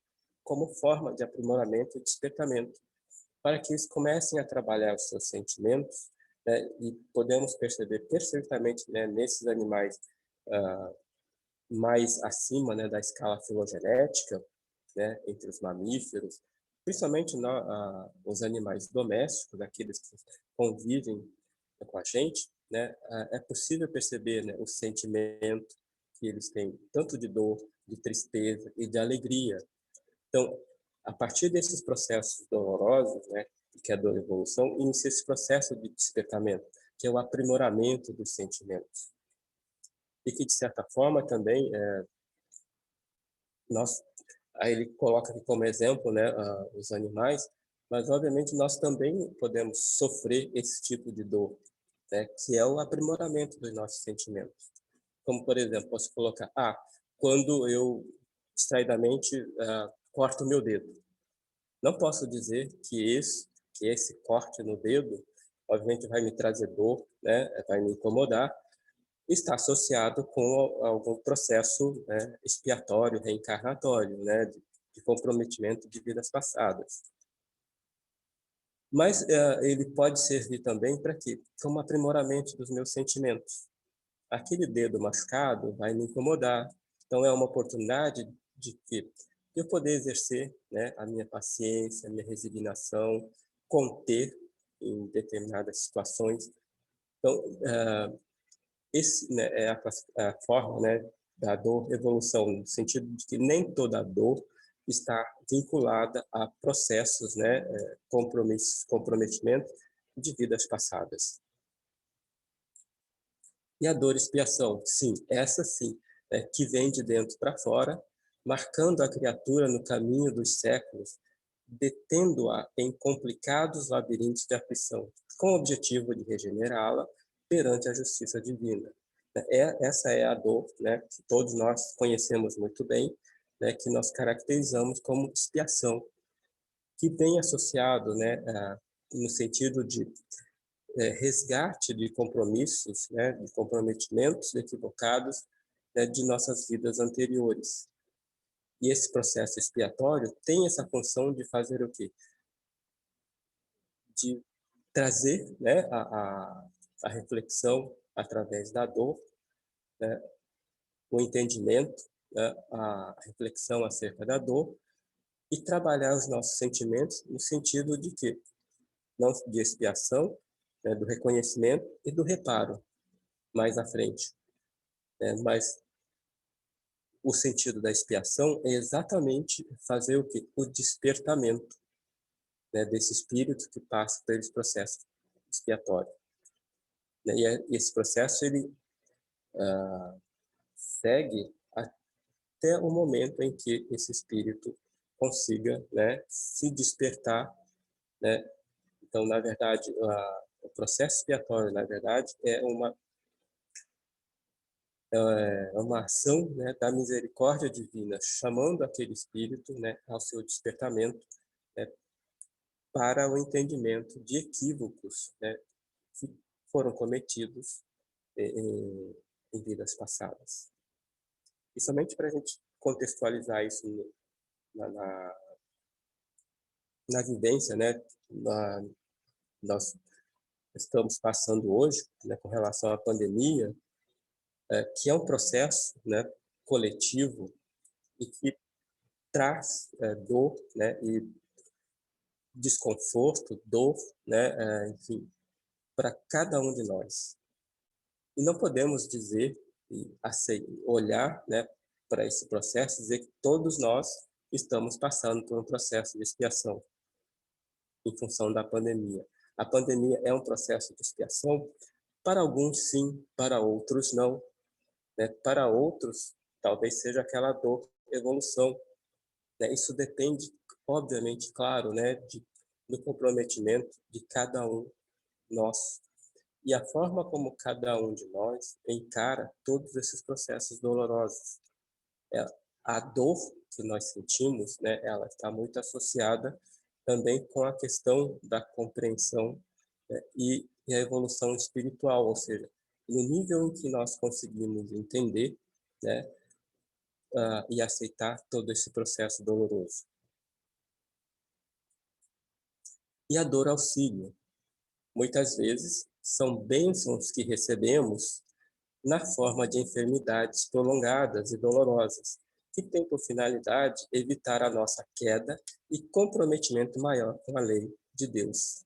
como forma de aprimoramento e despertamento, para que eles comecem a trabalhar os seus sentimentos, né, e podemos perceber perfeitamente, né, nesses animais mais acima, né, da escala filogenética, né, entre os mamíferos, principalmente os animais domésticos, aqueles que convivem com a gente, né, é possível perceber, né, o sentimento que eles têm, tanto de dor, de tristeza e de alegria. Então, a partir desses processos dolorosos, né, que é a dor e evolução, inicia esse processo de despertamento, que é o aprimoramento dos sentimentos. E que, de certa forma, também, aí ele coloca aqui como exemplo, né, os animais, mas, obviamente, nós também podemos sofrer esse tipo de dor, né, que é o aprimoramento dos nossos sentimentos. Como, por exemplo, posso colocar, quando eu, distraidamente, corto o meu dedo. Não posso dizer que esse corte no dedo, obviamente, vai me trazer dor, né, vai me incomodar, está associado com algum processo, né, expiatório, reencarnatório, né, de comprometimento de vidas passadas. Mas ele pode servir também para quê? Como aprimoramento dos meus sentimentos. Aquele dedo machucado vai me incomodar. Então, é uma oportunidade de eu poder exercer, né, a minha paciência, a minha resignação, conter em determinadas situações. Então, esse, né, é a forma, né, da dor evolução, no sentido de que nem toda dor está vinculada a processos, né, comprometimento de vidas passadas. E a dor expiação, sim, essa sim, que vem de dentro para fora, marcando a criatura no caminho dos séculos, detendo-a em complicados labirintos de aflição, com o objetivo de regenerá-la perante a justiça divina. Essa é a dor, né, que todos nós conhecemos muito bem, né, que nós caracterizamos como expiação, que vem associado, né, no sentido de resgate de compromissos, né, de comprometimentos equivocados, né, de nossas vidas anteriores. E esse processo expiatório tem essa função de fazer o quê? De trazer, né, a reflexão através da dor, né, o entendimento, né, a reflexão acerca da dor e trabalhar os nossos sentimentos no sentido de quê? Não de expiação, né, do reconhecimento e do reparo mais à frente. Mas o sentido da expiação é exatamente fazer o quê? O despertamento, né, desse espírito que passa por esse processo expiatório. E esse processo ele segue até o momento em que esse espírito consiga, né, se despertar, né? Então, na verdade, o processo expiatório, na verdade, é uma ação, né, da misericórdia divina, chamando aquele espírito, né, ao seu despertamento, né, para o entendimento de equívocos, né, que foram cometidos em vidas passadas. E somente para a gente contextualizar isso na vivência, né, nós estamos passando hoje, né, com relação à pandemia, que é um processo, né, coletivo e que traz dor, né, e desconforto, dor, né, enfim, para cada um de nós. E não podemos dizer e olhar, né, para esse processo e dizer que todos nós estamos passando por um processo de expiação em função da pandemia. A pandemia é um processo de expiação? Para alguns, sim, para outros, não. Né? Para outros, talvez seja aquela dor evolução. Né? Isso depende, obviamente, claro, né, do comprometimento de cada um nós. E a forma como cada um de nós encara todos esses processos dolorosos. A dor que nós sentimos, né, ela está muito associada também com a questão da compreensão, né, e a evolução espiritual, ou seja, no nível em que nós conseguimos entender, né, e aceitar todo esse processo doloroso. E a dor auxílio. Muitas vezes são bênçãos que recebemos na forma de enfermidades prolongadas e dolorosas, que têm por finalidade evitar a nossa queda e comprometimento maior com a lei de Deus.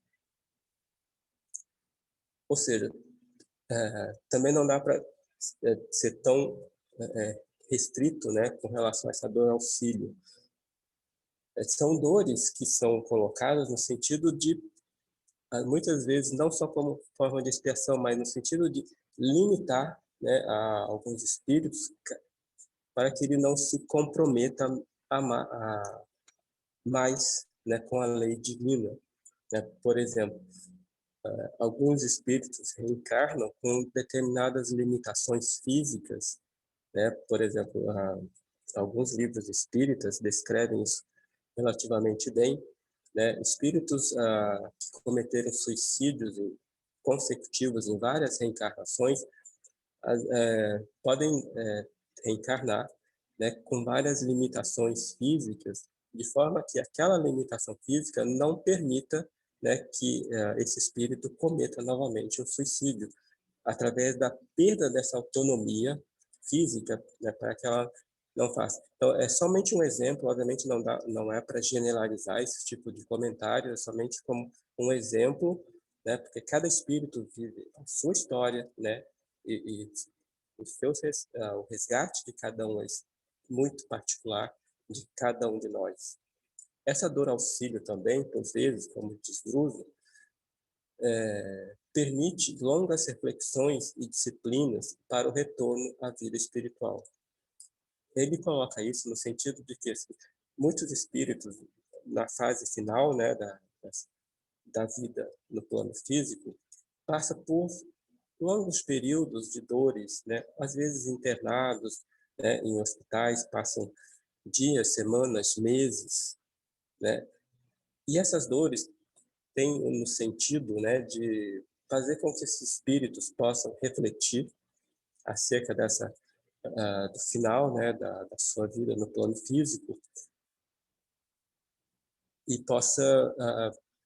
Ou seja, também não dá para ser tão restrito, né, com relação a essa dor auxílio. São dores que são colocadas no sentido de, muitas vezes, não só como forma de expiação, mas no sentido de limitar, né, a alguns espíritos para que ele não se comprometa a mais, né, com a lei divina. Né? Por exemplo, alguns espíritos reencarnam com determinadas limitações físicas, né? Por exemplo, alguns livros espíritas descrevem isso relativamente bem, né? Espíritos que cometeram suicídios consecutivos em várias reencarnações podem reencarnar, né, com várias limitações físicas, de forma que aquela limitação física não permita, né, que esse espírito cometa novamente um suicídio, através da perda dessa autonomia física, né, para que ela não faça. Então, é somente um exemplo, obviamente não é para generalizar esse tipo de comentário, é somente como um exemplo, né, porque cada espírito vive a sua história, né, e o resgate de cada um é muito particular de cada um de nós. Essa dor auxílio também, por vezes, como diz Druso, permite longas reflexões e disciplinas para o retorno à vida espiritual. Ele coloca isso no sentido de que assim, muitos espíritos, na fase final, né, da vida no plano físico, passam por longos períodos de dores, né? Às vezes internados, né, em hospitais, passam dias, semanas, meses, né? E essas dores têm no sentido, né, de fazer com que esses espíritos possam refletir acerca do final, né, da sua vida no plano físico e possa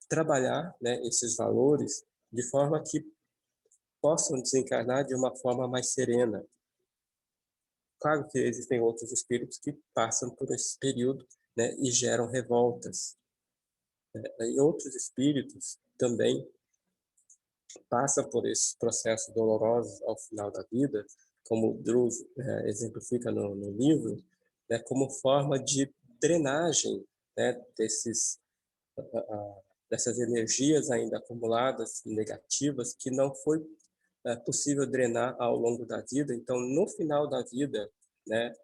trabalhar, né, esses valores de forma que possam desencarnar de uma forma mais serena. Claro que existem outros espíritos que passam por esse período, né, e geram revoltas. E outros espíritos também passam por esses processos dolorosos ao final da vida, como Druso exemplifica no livro, né, como forma de drenagem, né, dessas energias ainda acumuladas, negativas, que não foi possível drenar ao longo da vida. Então, no final da vida, né,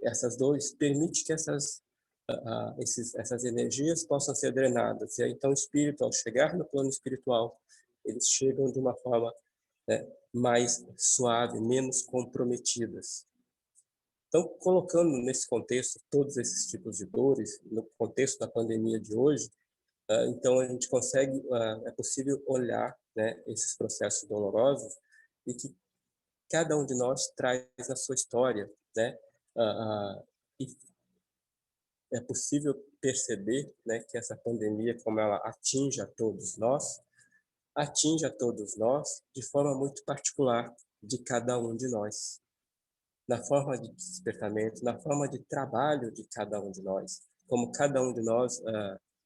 essas dores permitem que essas energias possam ser drenadas. E aí, então, o espírito, ao chegar no plano espiritual, eles chegam de uma forma, né, mais suave, menos comprometidas. Então, colocando nesse contexto todos esses tipos de dores, no contexto da pandemia de hoje, então a gente consegue, é possível olhar, né, esses processos dolorosos e que cada um de nós traz a sua história, né, e é possível perceber, né, que essa pandemia, como ela atinge a todos nós de forma muito particular de cada um de nós, na forma de despertamento, na forma de trabalho de cada um de nós, como cada um de nós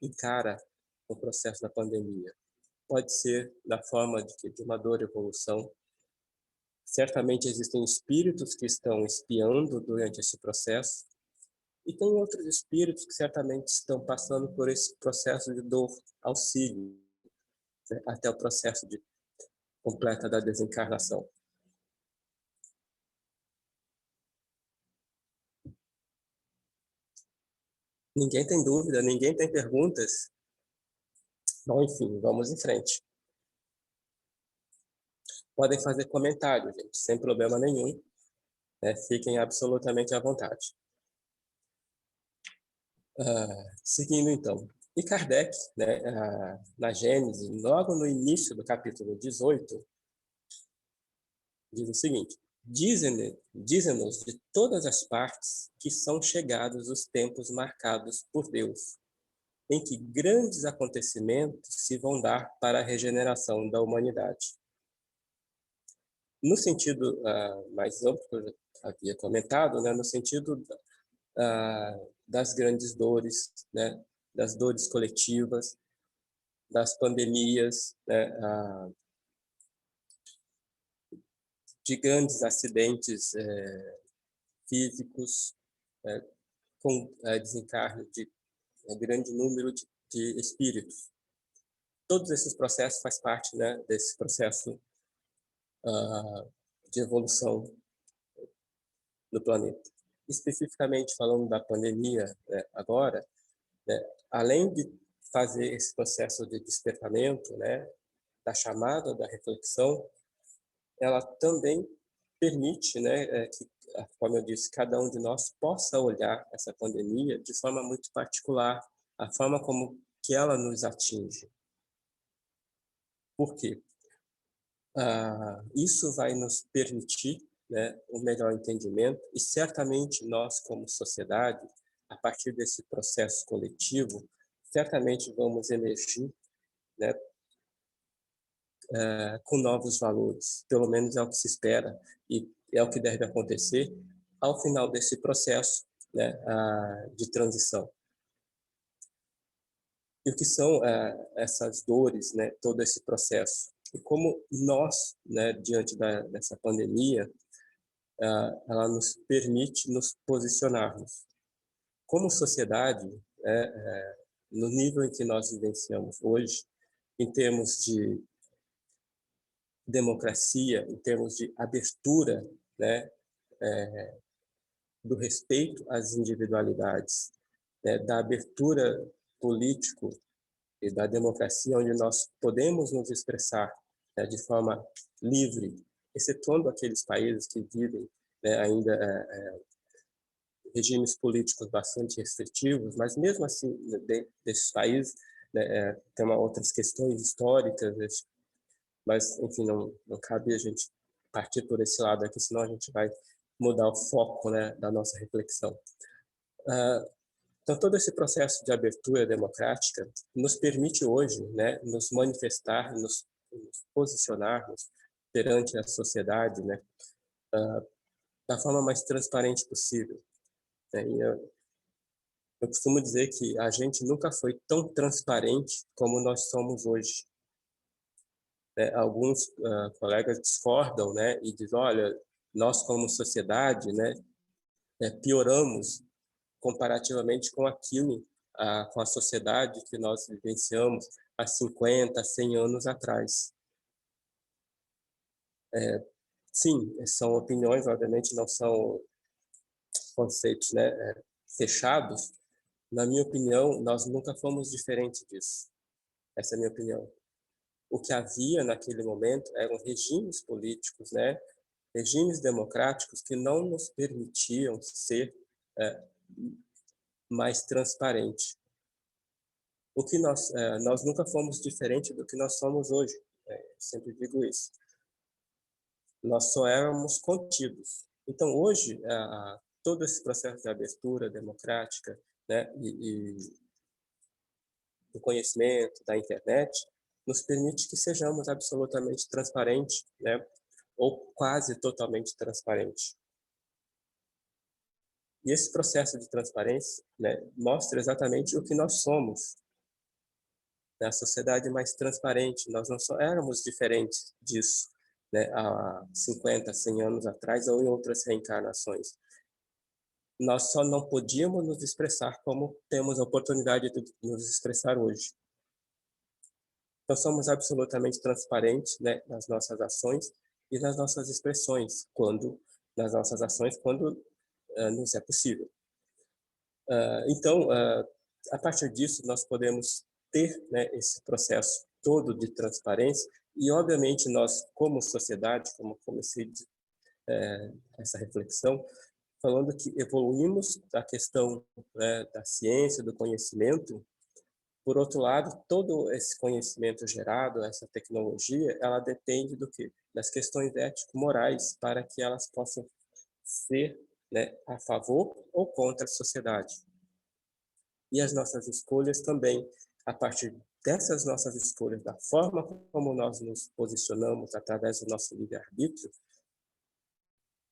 encara o processo da pandemia. Pode ser na forma de uma dor evolução. Certamente existem espíritos que estão espiando durante esse processo, e tem outros espíritos que certamente estão passando por esse processo de dor auxílio, né, até o processo de completa da desencarnação. Ninguém tem dúvida, ninguém tem perguntas? Bom, enfim, vamos em frente. Podem fazer comentários, gente, sem problema nenhum, né? Fiquem absolutamente à vontade. Seguindo, então. E Kardec, né, na Gênese, logo no início do capítulo 18, diz o seguinte: dizem-nos de todas as partes que são chegados os tempos marcados por Deus, em que grandes acontecimentos se vão dar para a regeneração da humanidade. No sentido mais amplo que eu já havia comentado, né, no sentido das grandes dores, né, das dores coletivas, das pandemias, né, de grandes acidentes físicos, com desencarne de grande número de espíritos. Todos esses processos fazem parte, né, desse processo de evolução do planeta. Especificamente falando da pandemia agora, né, além de fazer esse processo de despertamento, né, da chamada, da reflexão, ela também permite, né, que, como eu disse, cada um de nós possa olhar essa pandemia de forma muito particular, a forma como que ela nos atinge. Por quê? Isso vai nos permitir, né, um melhor entendimento e certamente nós, como sociedade, a partir desse processo coletivo, certamente vamos emergir, né, com novos valores. Pelo menos é o que se espera e é o que deve acontecer ao final desse processo, né, de transição. E o que são essas dores, né, todo esse processo? E como nós, né, diante dessa pandemia, ela nos permite nos posicionarmos. Como sociedade, no nível em que nós vivenciamos hoje, em termos de democracia, em termos de abertura, né, do respeito às individualidades, né, da abertura político e da democracia, onde nós podemos nos expressar, né, de forma livre, excetuando aqueles países que vivem, né, ainda regimes políticos bastante restritivos, mas mesmo assim, desses países, né, tem outras questões históricas, mas, enfim, não cabe a gente partir por esse lado aqui, senão a gente vai mudar o foco, né, da nossa reflexão. Então, todo esse processo de abertura democrática nos permite hoje, né, nos manifestar, nos posicionarmos perante a sociedade, né, da forma mais transparente possível. E eu costumo dizer que a gente nunca foi tão transparente como nós somos hoje. Alguns colegas discordam, né, e dizem, olha, nós como sociedade, né, pioramos comparativamente com aquilo, com a sociedade que nós vivenciamos há 50, 100 anos atrás. Sim, são opiniões, obviamente não são conceitos, né, fechados. Na minha opinião, nós nunca fomos diferentes disso. Essa é a minha opinião. O que havia naquele momento eram regimes políticos, né, regimes democráticos que não nos permitiam ser mais transparentes. O que nós nunca fomos diferente do que nós somos hoje. Sempre digo isso. Nós só éramos contidos. Então, hoje, todo esse processo de abertura democrática, né, e do conhecimento, da internet, nos permite que sejamos absolutamente transparentes, né, ou quase totalmente transparentes. E esse processo de transparência, né, mostra exatamente o que nós somos. A sociedade mais transparente. Nós não éramos diferentes disso, né, há 50, 100 anos atrás ou em outras reencarnações. Nós só não podíamos nos expressar como temos a oportunidade de nos expressar hoje. Então, somos absolutamente transparentes, né, nas nossas ações e nas nossas expressões, nas nossas ações, quando nos é possível. Então, a partir disso, nós podemos ter, né, esse processo todo de transparência e, obviamente, nós, como sociedade, como comecei essa reflexão, falando que evoluímos da questão, né, da ciência, do conhecimento, Por outro lado, todo esse conhecimento gerado, essa tecnologia, ela depende do quê? Das questões ético-morais para que elas possam ser, né, a favor ou contra a sociedade. E as nossas escolhas também, a partir dessas nossas escolhas, da forma como nós nos posicionamos através do nosso livre-arbítrio,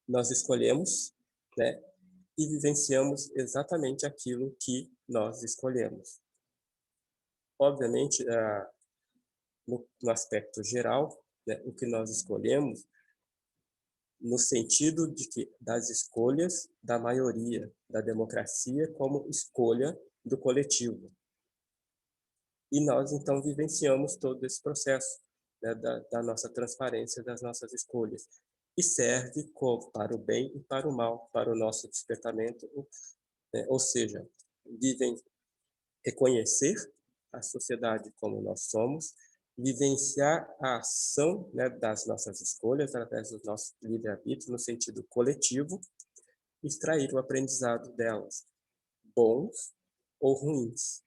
nós escolhemos, né, e vivenciamos exatamente aquilo que nós escolhemos. Obviamente, no aspecto geral, né, o que nós escolhemos, no sentido de que das escolhas da maioria, da democracia como escolha do coletivo. E nós, então, vivenciamos todo esse processo, né, da nossa transparência, das nossas escolhas. E serve para o bem e para o mal, para o nosso despertamento, né, ou seja, reconhecer a sociedade como nós somos, vivenciar a ação, né, das nossas escolhas através do nosso livre-arbítrio no sentido coletivo, extrair o aprendizado delas, bons ou ruins.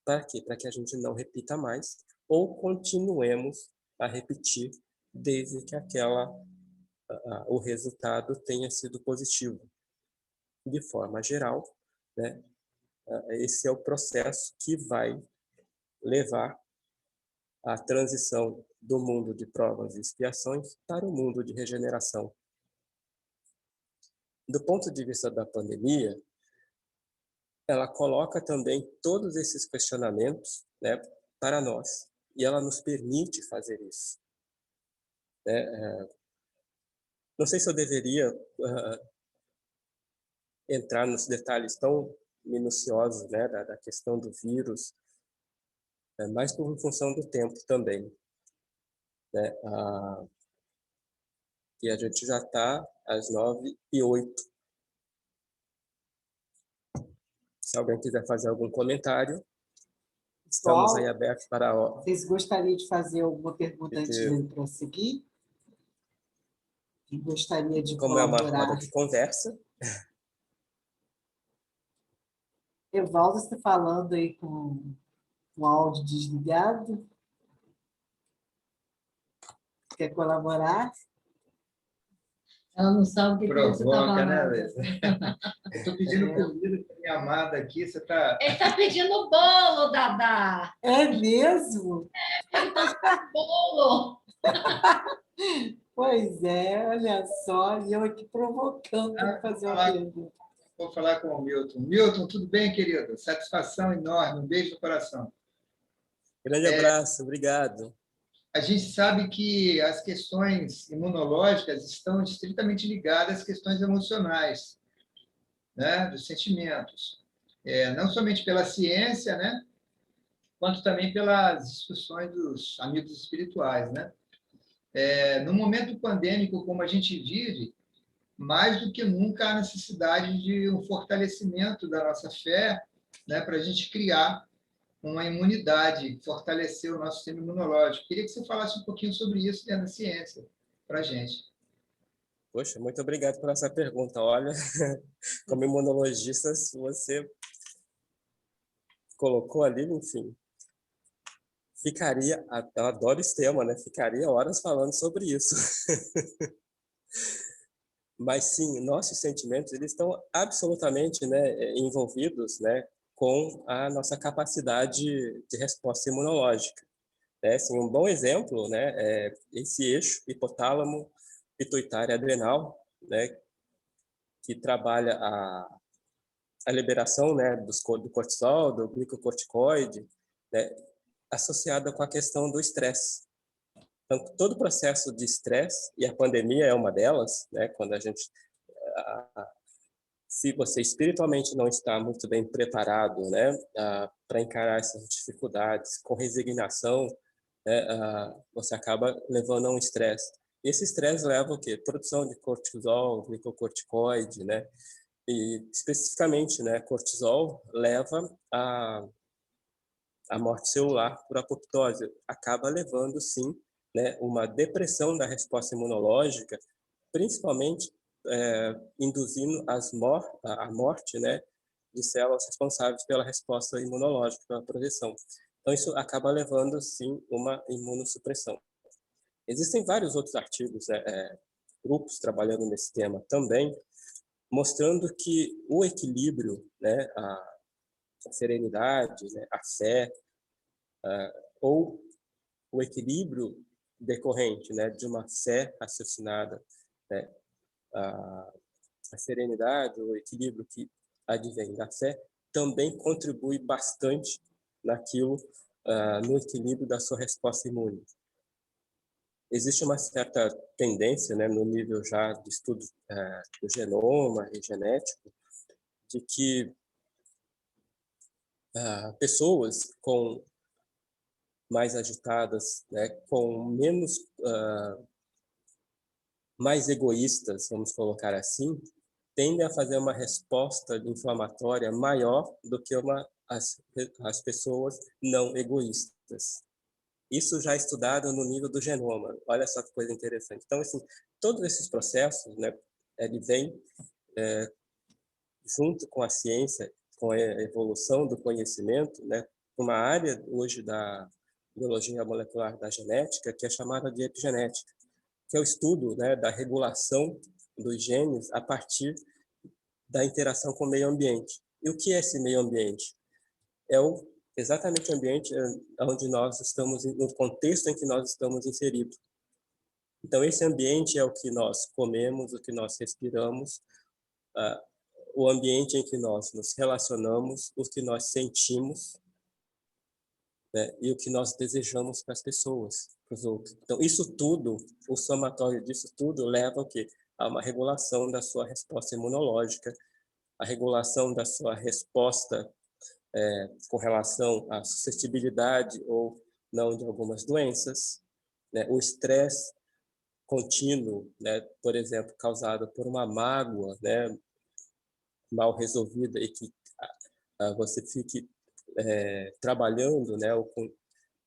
Para quê? Para que a gente não repita mais ou continuemos a repetir desde que o resultado tenha sido positivo. De forma geral, né, esse é o processo que vai levar à transição do mundo de provas e expiações para o mundo de regeneração. Do ponto de vista da pandemia, ela coloca também todos esses questionamentos, né, para nós, e ela nos permite fazer isso. Não sei se eu deveria entrar nos detalhes tão minuciosos, né, da questão do vírus, mas por função do tempo também, né? E a gente já está às 9h08. Se alguém quiser fazer algum comentário, estamos aí abertos para a... Vocês gostariam de fazer alguma pergunta antes de eu prosseguir? Gostaria de Como colaborar. é uma roda de conversa. Evaldo está falando aí com o áudio desligado. Quer colaborar? Ela não sabe o que você está falando. Né, Luísa? Eu estou pedindo comida para minha amada aqui. Você está... Ele está pedindo bolo, Dadá. É mesmo? Bolo. Pois é, olha só, e eu aqui provocando para fazer uma pergunta. Vou falar com o Milton. Milton, tudo bem, querido? Satisfação enorme, um beijo no coração. Grande abraço, obrigado. A gente sabe que as questões imunológicas estão estritamente ligadas às questões emocionais, né, dos sentimentos. Não somente pela ciência, né, quanto também pelas discussões dos amigos espirituais, né? No momento pandêmico como a gente vive, mais do que nunca há necessidade de um fortalecimento da nossa fé, né, para a gente criar uma imunidade, fortalecer o nosso sistema imunológico. Queria que você falasse um pouquinho sobre isso dentro da ciência para a gente. Poxa, muito obrigado por essa pergunta. Olha, como imunologista, você colocou ali, enfim, eu adoro esse tema, né? Ficaria horas falando sobre isso. Mas sim, nossos sentimentos, eles estão absolutamente, né, envolvidos, né, com a nossa capacidade de resposta imunológica. Assim, um bom exemplo, né, é esse eixo hipotálamo pituitário adrenal, né, que trabalha a liberação, né, do cortisol, do glicocorticoide, né, associada com a questão do estresse. Então, todo o processo de estresse, e a pandemia é uma delas, né, quando a gente... Se você espiritualmente não está muito bem preparado, né, para encarar essas dificuldades com resignação, né, você acaba levando a um estresse. Esse estresse leva o quê? Produção de cortisol, glicocorticoide, né? E especificamente, né, cortisol leva a morte celular por apoptose. Acaba levando, sim, né, uma depressão da resposta imunológica, principalmente induzindo a morte, né, de células responsáveis pela resposta imunológica, pela proteção. Então, isso acaba levando, sim, uma imunossupressão. Existem vários outros artigos, grupos trabalhando nesse tema também, mostrando que o equilíbrio, né, a serenidade, né, a fé, ou o equilíbrio decorrente, né, de uma fé raciocinada, né, a serenidade, o equilíbrio que advém da fé, também contribui bastante naquilo, no equilíbrio da sua resposta imune. Existe uma certa tendência, né, no nível já de estudo do genoma e genético, de que pessoas com mais agitadas, né, com menos, mais egoístas, vamos colocar assim, tendem a fazer uma resposta inflamatória maior do que as pessoas não egoístas. Isso já é estudado no nível do genoma. Olha só que coisa interessante. Então, assim, todos esses processos, né, ele vem junto com a ciência, com a evolução do conhecimento, né, uma área hoje da biologia molecular da genética que é chamada de epigenética, que é o estudo, né, da regulação dos genes a partir da interação com o meio ambiente. E o que é esse meio ambiente? É exatamente o ambiente onde nós estamos, no contexto em que nós estamos inseridos. Então, esse ambiente é o que nós comemos, o que nós respiramos, o ambiente em que nós nos relacionamos, o que nós sentimos, né, e o que nós desejamos para as pessoas, para os outros. Então, isso tudo, o somatório disso tudo leva ao quê? A uma regulação da sua resposta imunológica, a regulação da sua resposta com relação à suscetibilidade ou não de algumas doenças, né? O estresse contínuo, né? Por exemplo, causado por uma mágoa, né? Mal resolvida e que você fique trabalhando, né? Ou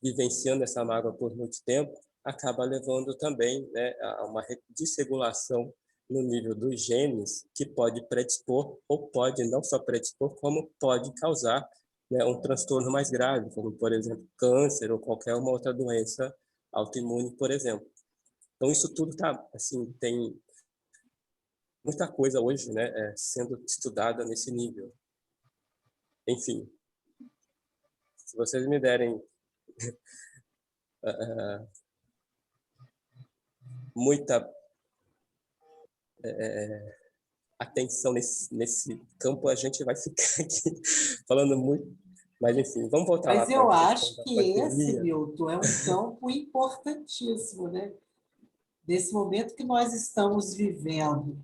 vivenciando essa mágoa por muito tempo, acaba levando também, né, a uma desregulação no nível dos genes que pode predispor, ou pode não só predispor, como pode causar, né, um transtorno mais grave, como, por exemplo, câncer ou qualquer uma outra doença autoimune, por exemplo. Então, isso tudo assim, tem muita coisa hoje, né, sendo estudada nesse nível. Enfim, se vocês me derem muita atenção nesse campo, a gente vai ficar aqui falando muito. Mas, enfim, vamos voltar lá Mas para eu a questão acho da que esse, pandemia. Milton, é um campo importantíssimo, né? Nesse momento que nós estamos vivendo,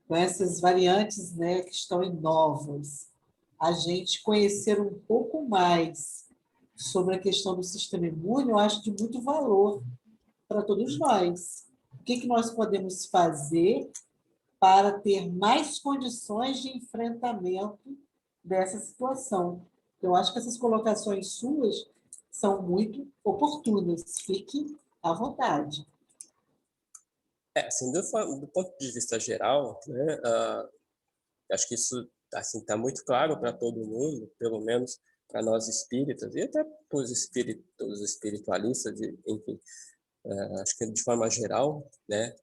com essas variantes, né, que estão novas, a gente conhecer um pouco mais sobre a questão do sistema imune, eu acho de muito valor para todos nós. O que nós podemos fazer para ter mais condições de enfrentamento dessa situação? Eu acho que essas colocações suas são muito oportunas. Fique à vontade. Assim, do ponto de vista geral, né, acho que isso assim está muito claro para todo mundo, pelo menos para nós espíritas e até para os espiritualistas, enfim, acho que de forma geral, né,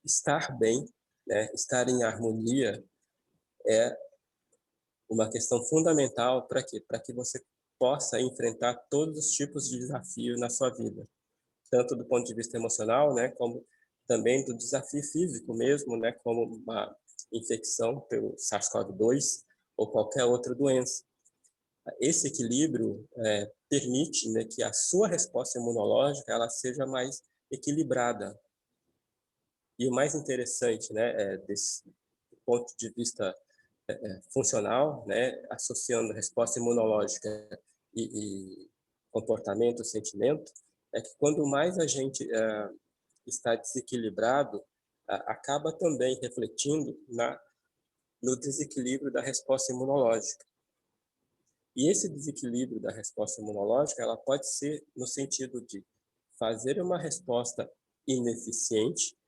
estar bem, né, estar em harmonia é uma questão fundamental para quê? Para que você possa enfrentar todos os tipos de desafio na sua vida, tanto do ponto de vista emocional, né, como também do desafio físico mesmo, né, como uma infecção pelo SARS-CoV-2 ou qualquer outra doença. Esse equilíbrio permite, né, que a sua resposta imunológica ela seja mais equilibrada. E o mais interessante, né, desse ponto de vista funcional, né, associando resposta imunológica e comportamento, sentimento, é que quando mais a gente está desequilibrado, acaba também refletindo no desequilíbrio da resposta imunológica. E esse desequilíbrio da resposta imunológica, ela pode ser no sentido de fazer uma resposta ineficiente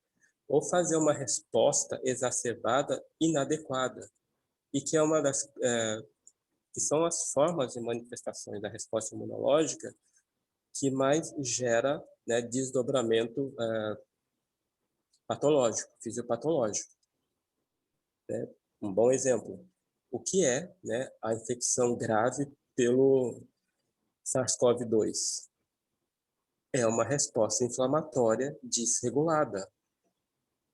ou fazer uma resposta exacerbada inadequada. e que é uma das que são as formas de manifestações da resposta imunológica que mais gera, né, desdobramento patológico, fisiopatológico. Né? Um bom exemplo, o que é, né, a infecção grave pelo SARS-CoV-2? É uma resposta inflamatória desregulada,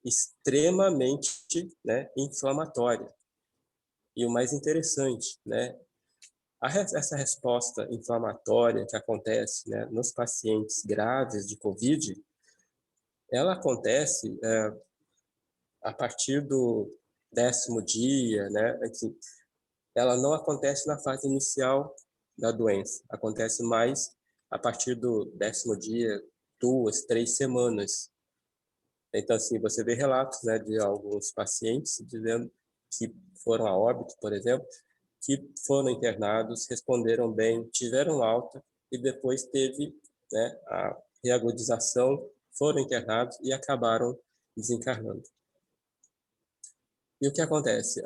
extremamente, né, inflamatória. E o mais interessante, né, essa resposta inflamatória que acontece, né, nos pacientes graves de COVID, ela acontece a partir do 10º dia, né? Assim, ela não acontece na fase inicial da doença, acontece mais a partir do 10º dia, 2, 3 semanas. Então, assim, você vê relatos, né, de alguns pacientes dizendo que foram a óbito, por exemplo, que foram internados, responderam bem, tiveram alta e depois teve, né, a reagudização, foram internados e acabaram desencarnando. E o que acontece?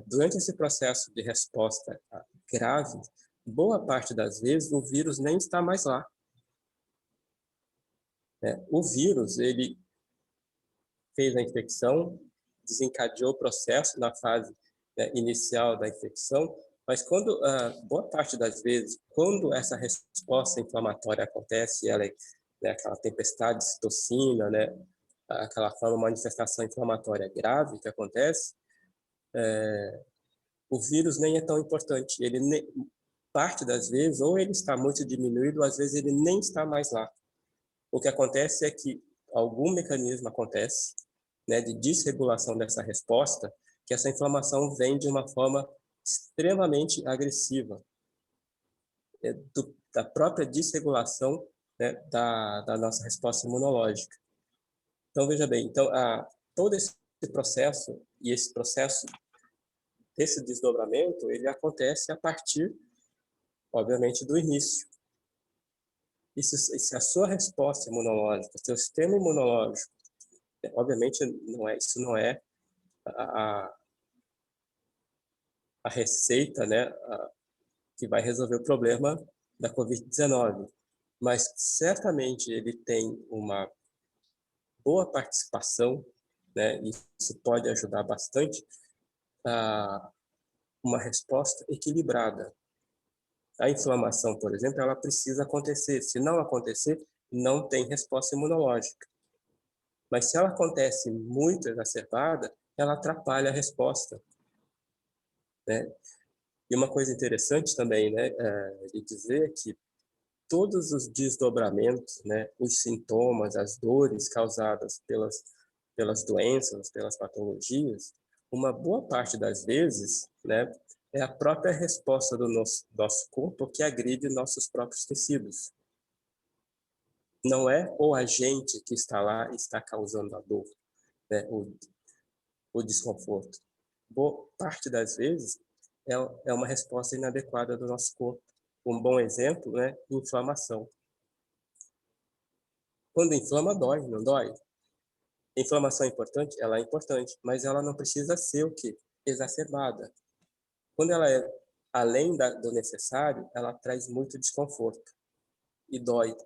Durante esse processo de resposta grave, boa parte das vezes o vírus nem está mais lá. Né? O vírus, ele fez a infecção, desencadeou o processo na fase, né, inicial da infecção, mas quando, boa parte das vezes, quando essa resposta inflamatória acontece, ela é, né, aquela tempestade de citocina, né, aquela forma de manifestação inflamatória grave que acontece, o vírus nem é tão importante. Ele parte das vezes, ou ele está muito diminuído, ou às vezes ele nem está mais lá. O que acontece é que algum mecanismo acontece, né, de desregulação dessa resposta, que essa inflamação vem de uma forma extremamente agressiva, da própria desregulação, né, da nossa resposta imunológica. Então, veja bem, então, todo esse processo, e esse processo desse desdobramento, ele acontece a partir, obviamente, do início. E se a sua resposta imunológica, seu sistema imunológico, obviamente, isso não é a receita, né, que vai resolver o problema da Covid-19, mas certamente ele tem uma boa participação, né, e isso pode ajudar bastante a uma resposta equilibrada. A inflamação, por exemplo, ela precisa acontecer. Se não acontecer, não tem resposta imunológica. Mas se ela acontece muito exacerbada, ela atrapalha a resposta, né? E uma coisa interessante também, né, de dizer que todos os desdobramentos, né, os sintomas, as dores causadas pelas doenças, pelas patologias, uma boa parte das vezes, né, é a própria resposta do nosso corpo que agride nossos próprios tecidos. Não é o agente que está lá e está causando a dor, né, o desconforto. Boa parte das vezes é uma resposta inadequada do nosso corpo. Um bom exemplo, né, inflamação. Quando inflama, dói, não dói? Inflamação é importante? Ela é importante, mas ela não precisa ser o quê? Exacerbada. Quando ela é além do necessário, ela traz muito desconforto e dói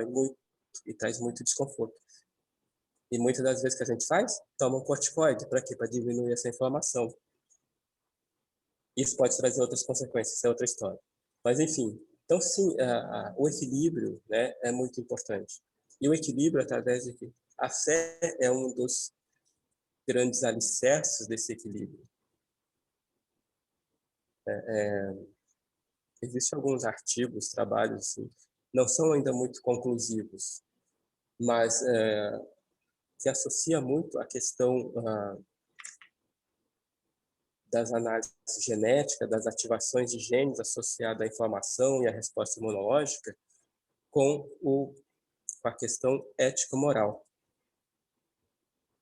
muito e traz muito desconforto. E muitas das vezes que a gente faz, toma um corticoide. Para quê? Para diminuir essa inflamação. Isso pode trazer outras consequências, isso é outra história. Mas, enfim, então, sim, o equilíbrio, né, é muito importante. E o equilíbrio, através de que a fé é um dos grandes alicerces desse equilíbrio. Existem alguns artigos, trabalhos, assim, não são ainda muito conclusivos, mas se associa muito à questão das análises genéticas, das ativações de genes associadas à inflamação e à resposta imunológica, com a questão ético-moral.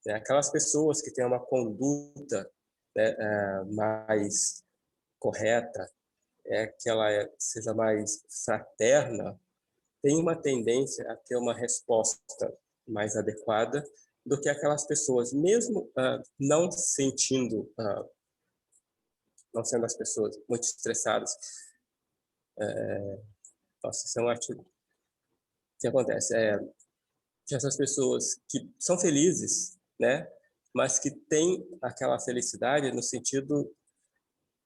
Aquelas pessoas que têm uma conduta, né, mais correta, que ela seja mais fraterna, tem uma tendência a ter uma resposta mais adequada do que aquelas pessoas, mesmo não sentindo não sendo as pessoas muito estressadas. Nossa, isso é um artigo. O que acontece? Que essas pessoas que são felizes, né, mas que têm aquela felicidade no sentido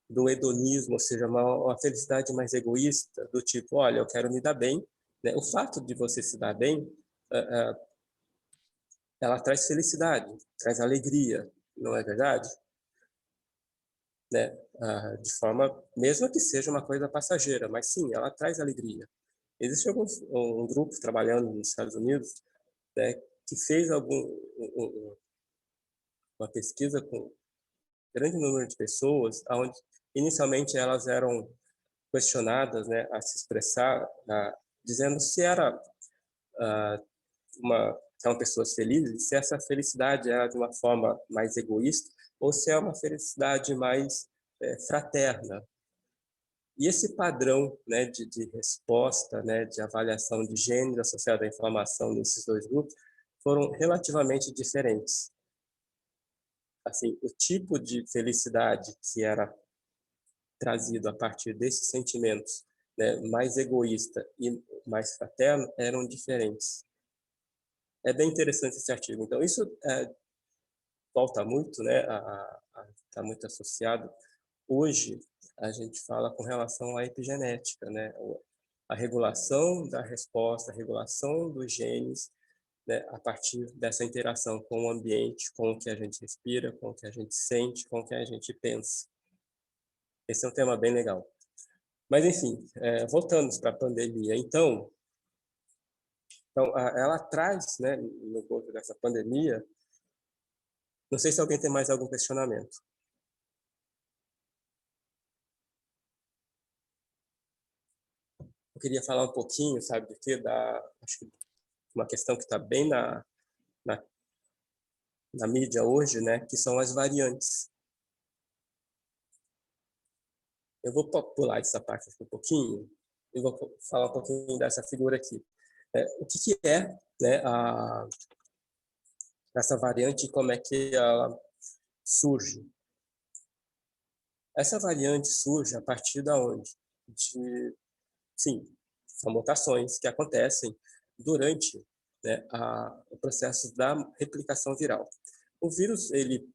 do hedonismo, ou seja, uma felicidade mais egoísta, do tipo, olha, eu quero me dar bem, né? O fato de você se dar bem, ela traz felicidade, traz alegria, não é verdade? Né? De forma, mesmo que seja uma coisa passageira, mas sim, ela traz alegria. Existe um grupo trabalhando nos Estados Unidos, né, que fez uma pesquisa com um grande número de pessoas, onde inicialmente elas eram questionadas, né, a se expressar, dizendo se são pessoas felizes, se essa felicidade era de uma forma mais egoísta ou se é uma felicidade mais fraterna. E esse padrão, né, de resposta, né, de avaliação de gênero associado à inflamação nesses dois grupos foram relativamente diferentes. Assim, o tipo de felicidade que era trazido a partir desses sentimentos, né, mais egoísta e mais fraterno, eram diferentes. É bem interessante esse artigo. Então, isso volta muito, né, está muito associado. Hoje, a gente fala com relação à epigenética, né, a regulação da resposta, a regulação dos genes, né, a partir dessa interação com o ambiente, com o que a gente respira, com o que a gente sente, com o que a gente pensa. Esse é um tema bem legal. Mas, enfim, voltando para a pandemia. Então, ela traz, né, no corpo dessa pandemia, não sei se alguém tem mais algum questionamento. Eu queria falar um pouquinho, sabe, do que acho que uma questão que está bem na mídia hoje, né, que são as variantes. Eu vou pular essa parte aqui um pouquinho e vou falar um pouquinho dessa figura aqui. O que é, né, essa variante e como é que ela surge? Essa variante surge a partir da onde? Sim, são mutações que acontecem durante, né, o processo da replicação viral. O vírus, ele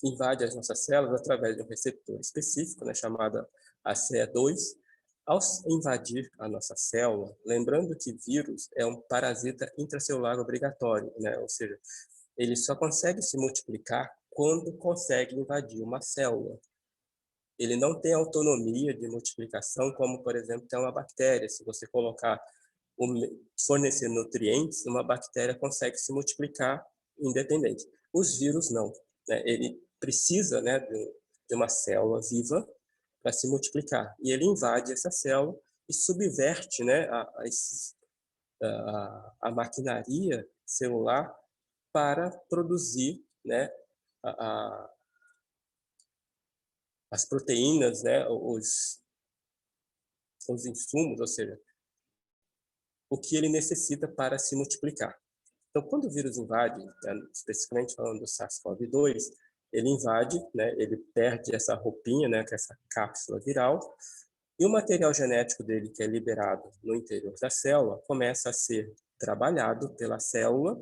invade as nossas células através de um receptor específico, né, chamado ACE2. Ao invadir a nossa célula, lembrando que vírus é um parasita intracelular obrigatório, né, ou seja, ele só consegue se multiplicar quando consegue invadir uma célula. Ele não tem autonomia de multiplicação, como, por exemplo, tem uma bactéria. Se você fornecer nutrientes, uma bactéria consegue se multiplicar independente. Os vírus não, né? Ele precisa, né, de uma célula viva para se multiplicar. E ele invade essa célula e subverte, né, a maquinaria celular para produzir, né, as proteínas, né, os insumos, ou seja, o que ele necessita para se multiplicar. Então, quando o vírus invade, né, especificamente falando do SARS-CoV-2, ele invade, né, ele perde essa roupinha, né, que é essa cápsula viral, e o material genético dele, que é liberado no interior da célula, começa a ser trabalhado pela célula,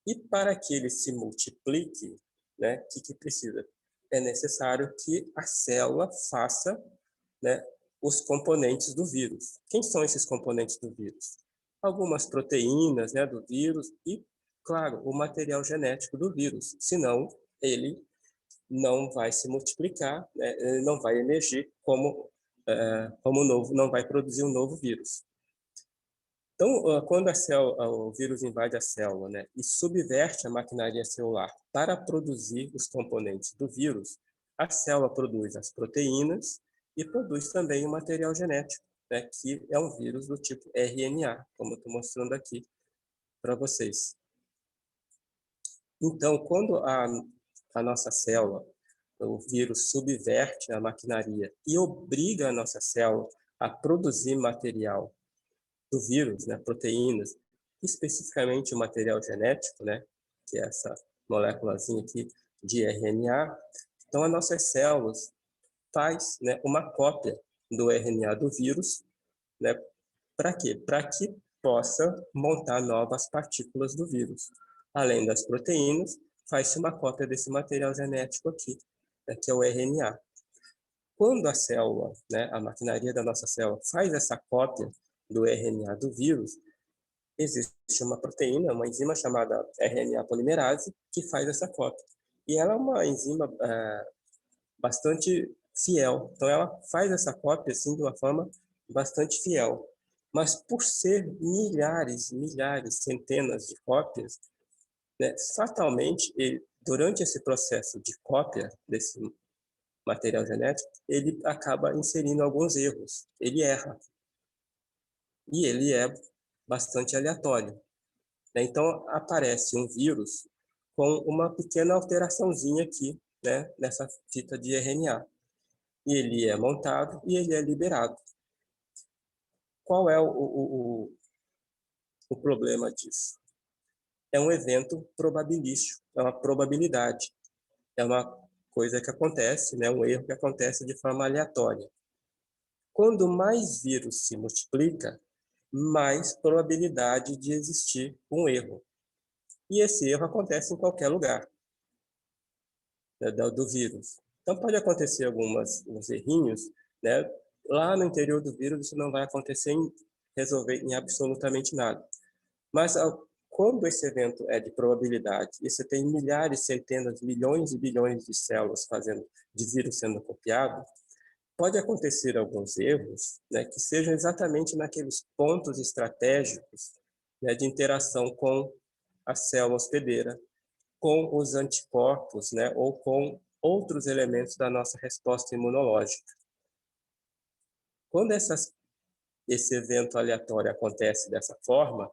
e para que ele se multiplique, né, o que precisa? É necessário que a célula faça, né, os componentes do vírus. Quem são esses componentes do vírus? Algumas proteínas, né, do vírus e, claro, o material genético do vírus. Senão, ele não vai se multiplicar, né, ele não vai emergir como novo, não vai produzir um novo vírus. Então, quando o vírus invade a célula, né, e subverte a maquinaria celular para produzir os componentes do vírus, a célula produz as proteínas e produz também o material genético, né, que é um vírus do tipo RNA, como eu estou mostrando aqui para vocês. Então, quando a nossa célula, o vírus subverte a maquinaria e obriga a nossa célula a produzir material do vírus, né, proteínas, especificamente o material genético, né, que é essa moléculazinha aqui de RNA, Então, as nossas células faz, né, uma cópia do RNA do vírus, né, para quê? Para que possa montar novas partículas do vírus. Além das proteínas, faz-se uma cópia desse material genético aqui, né, que é o RNA. Quando a célula, né, a maquinaria da nossa célula, faz essa cópia do RNA do vírus, existe uma proteína, uma enzima chamada RNA polimerase, que faz essa cópia. E ela é uma enzima bastante fiel. Então, ela faz essa cópia assim, de uma forma bastante fiel. Mas, por ser milhares, centenas de cópias, né, fatalmente, durante esse processo de cópia desse material genético, ele acaba inserindo alguns erros. Ele erra. E ele é bastante aleatório. Então, aparece um vírus com uma pequena alteraçãozinha aqui, né, nessa fita de RNA. E ele é montado e ele é liberado. Qual é o problema disso? É um evento probabilístico, é uma probabilidade. É uma coisa que acontece, né, um erro que acontece de forma aleatória. Quando mais vírus se multiplica, mais probabilidade de existir um erro. E esse erro acontece em qualquer lugar, né, do vírus. Então, pode acontecer uns errinhos, né? Lá no interior do vírus, isso não vai acontecer resolver em absolutamente nada. Mas quando esse evento é de probabilidade, e você tem milhares, centenas, milhões e bilhões de células de vírus sendo copiado, pode acontecer alguns erros, né, que sejam exatamente naqueles pontos estratégicos, né, de interação com a célula hospedeira, com os anticorpos, né, ou com outros elementos da nossa resposta imunológica. Quando esse evento aleatório acontece dessa forma,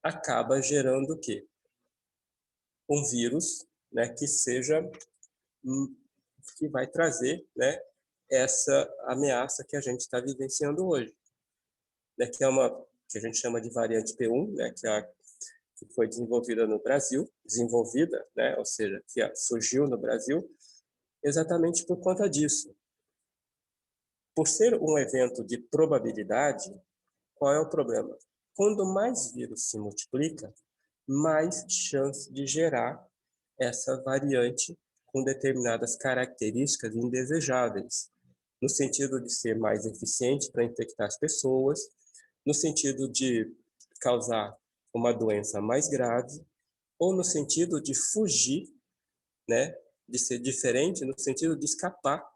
acaba gerando o quê? Um vírus, né, que vai trazer, né, essa ameaça que a gente está vivenciando hoje, né, que a gente chama de variante P1, né, que foi desenvolvida no Brasil, né, ou seja, que surgiu no Brasil, exatamente por conta disso. Por ser um evento de probabilidade, qual é o problema? Quando mais vírus se multiplica, mais chance de gerar essa variante com determinadas características indesejáveis, no sentido de ser mais eficiente para infectar as pessoas, no sentido de causar uma doença mais grave, ou no sentido de fugir, né, de ser diferente, no sentido de escapar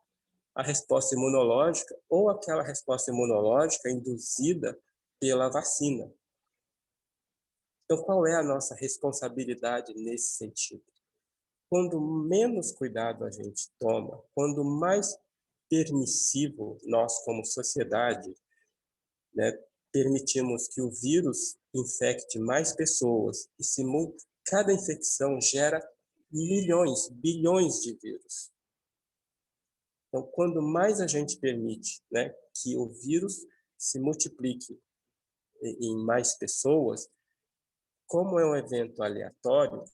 à resposta imunológica ou aquela resposta imunológica induzida pela vacina. Então, qual é a nossa responsabilidade nesse sentido? Quando menos cuidado a gente toma, quando mais permissivo nós, como sociedade, né, permitimos que o vírus infecte mais pessoas e cada infecção gera milhões, bilhões de vírus. Então, quando mais a gente permite, né, que o vírus se multiplique em mais pessoas, como é um evento aleatório,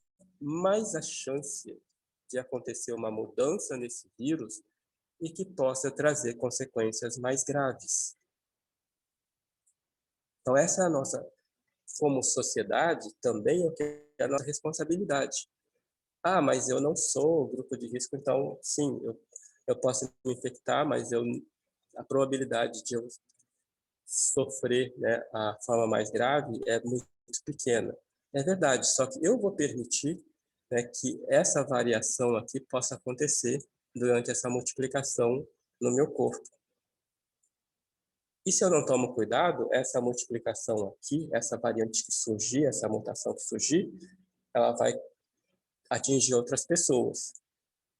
mais a chance de acontecer uma mudança nesse vírus e que possa trazer consequências mais graves. Então, essa é a nossa, como sociedade, também é a nossa responsabilidade. Ah, mas eu não sou grupo de risco, então, sim, eu posso me infectar, mas a probabilidade de eu sofrer, né, a forma mais grave é muito pequena. É verdade, só que eu vou permitir, né, que essa variação aqui possa acontecer durante essa multiplicação no meu corpo. E se eu não tomo cuidado, essa multiplicação aqui, essa variante que surgir, essa mutação que surgir, ela vai atingir outras pessoas.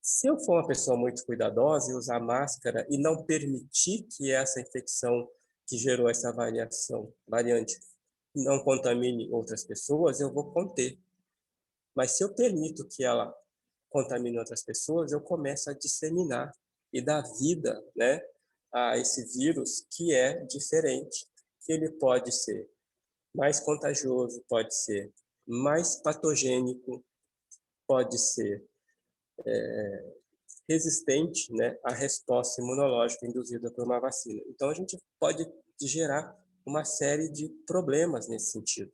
Se eu for uma pessoa muito cuidadosa e usar máscara e não permitir que essa infecção que gerou essa variante, não contamine outras pessoas, eu vou conter. Mas se eu permito que ela contamine outras pessoas, eu começo a disseminar e dar vida, né, a esse vírus que é diferente, que ele pode ser mais contagioso, pode ser mais patogênico, pode ser resistente, né, à resposta imunológica induzida por uma vacina. Então, a gente pode gerar uma série de problemas nesse sentido.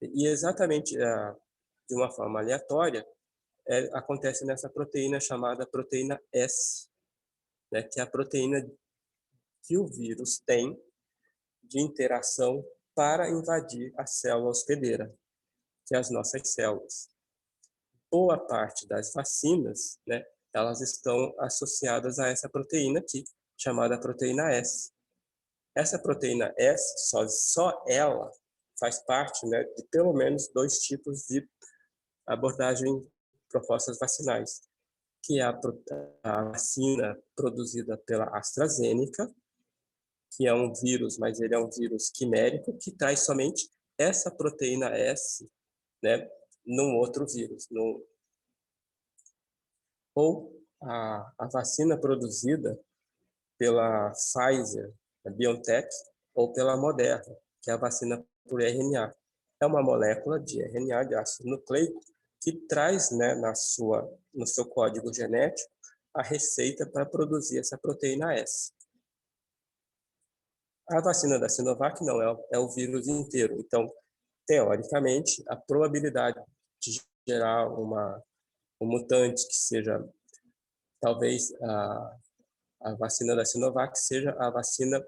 E exatamente de uma forma aleatória, acontece nessa proteína chamada proteína S, né, que é a proteína que o vírus tem de interação para invadir a célula hospedeira, que é as nossas células. Boa parte das vacinas, né, elas estão associadas a essa proteína aqui, chamada proteína S. Essa proteína S, só ela faz parte, né, de pelo menos 2 tipos de abordagem propostas vacinais, que é a vacina produzida pela AstraZeneca, que é um vírus, mas ele é um vírus quimérico, que traz somente essa proteína S, né, num outro vírus. Ou a vacina produzida pela Pfizer, a BioNTech, ou pela Moderna, que é a vacina por RNA. É uma molécula de RNA, de ácido nucleico, que traz, né, no seu código genético a receita para produzir essa proteína S. A vacina da Sinovac não, é o vírus inteiro. Então, teoricamente, a probabilidade de gerar um mutante que seja, talvez, a vacina da Sinovac seja a vacina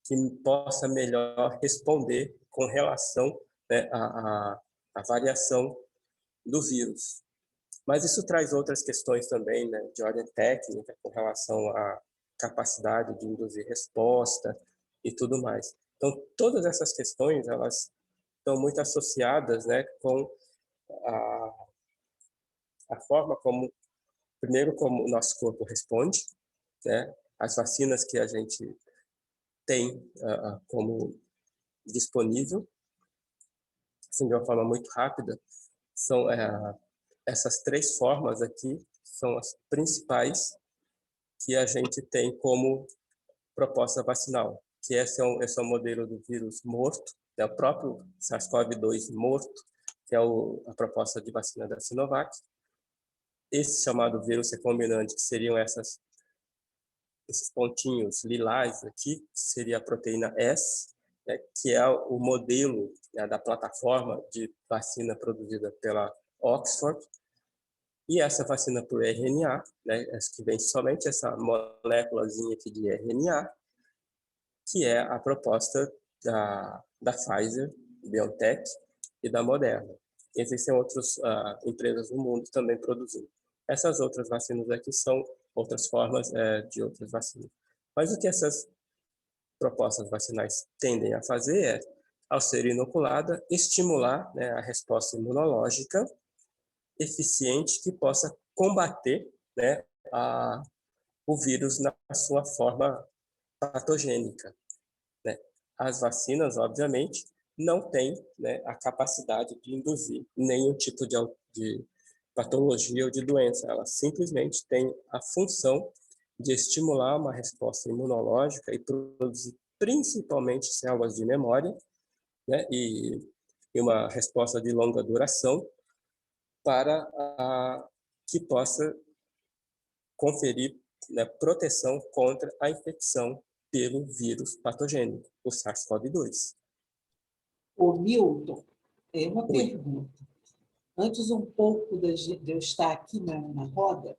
que possa melhor responder com relação, né, à variação do vírus. Mas isso traz outras questões também, né, de ordem técnica, com relação à capacidade de induzir resposta e tudo mais. Então, todas essas questões, elas estão muito associadas, né, com a forma primeiro, como o nosso corpo responde, né, as vacinas que a gente tem como disponível, assim, de uma forma muito rápida, são essas 3 formas aqui, são as principais que a gente tem como proposta vacinal, que esse é o modelo do vírus morto, é o próprio SARS-CoV-2 morto, que é a proposta de vacina da Sinovac. Esse chamado vírus recombinante, que seriam esses pontinhos lilás aqui, que seria a proteína S, né, que é o modelo, né, da plataforma de vacina produzida pela Oxford. E essa vacina por RNA, né, que vem somente essa moléculazinha aqui de RNA, que é a proposta da Pfizer, BioNTech e da Moderna. Existem outras empresas no mundo também produzindo. Essas outras vacinas aqui são outras formas de outras vacinas. Mas o que essas propostas vacinais tendem a fazer é, ao ser inoculada, estimular, né, a resposta imunológica eficiente que possa combater, né, o vírus na sua forma patogênica, né? As vacinas, obviamente, não têm, né, a capacidade de induzir nenhum tipo de patologia ou de doença. Elas simplesmente têm a função de estimular uma resposta imunológica e produzir principalmente células de memória, né, e uma resposta de longa duração para que possa conferir, né, proteção contra a infecção pelo vírus patogênico, o SARS-CoV-2. Ô, Milton, uma Oi. pergunta. Antes um pouco de eu estar aqui na roda,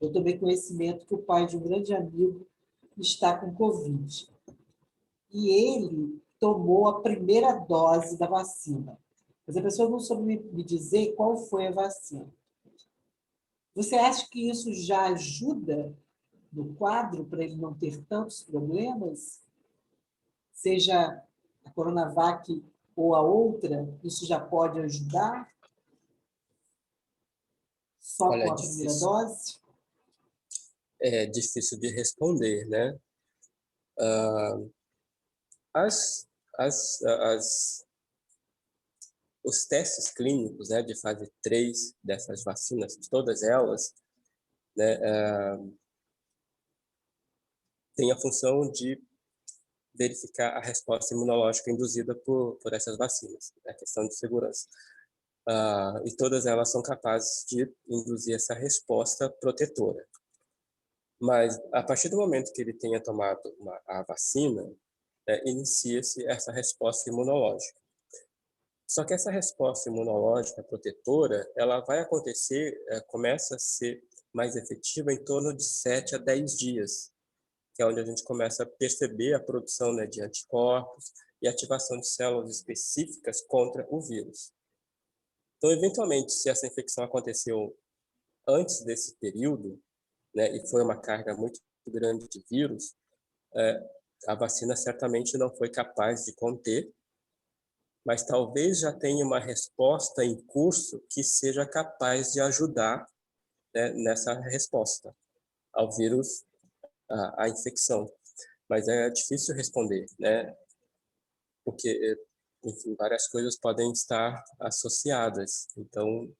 eu tomei conhecimento que o pai de um grande amigo está com Covid. E ele tomou a primeira dose da vacina. Mas a pessoa não soube me dizer qual foi a vacina. Você acha que isso já ajuda no quadro para ele não ter tantos problemas? Seja a Coronavac ou a outra, isso já pode ajudar? Só Olha, com a primeira dose? é difícil de responder, né? Os testes clínicos, né, de fase 3 dessas vacinas, todas elas, né, têm a função de verificar a resposta imunológica induzida por essas vacinas, a questão de segurança. E todas elas são capazes de induzir essa resposta protetora. Mas, a partir do momento que ele tenha tomado a vacina, inicia-se essa resposta imunológica. Só que essa resposta imunológica protetora, ela vai acontecer, começa a ser mais efetiva em torno de 7 a 10 dias, que é onde a gente começa a perceber a produção, né, de anticorpos e ativação de células específicas contra o vírus. Então, eventualmente, se essa infecção aconteceu antes desse período, né, e foi uma carga muito grande de vírus, a vacina certamente não foi capaz de conter, mas talvez já tenha uma resposta em curso que seja capaz de ajudar, né, nessa resposta ao vírus, à infecção. Mas é difícil responder, né? Porque, enfim, várias coisas podem estar associadas. Então,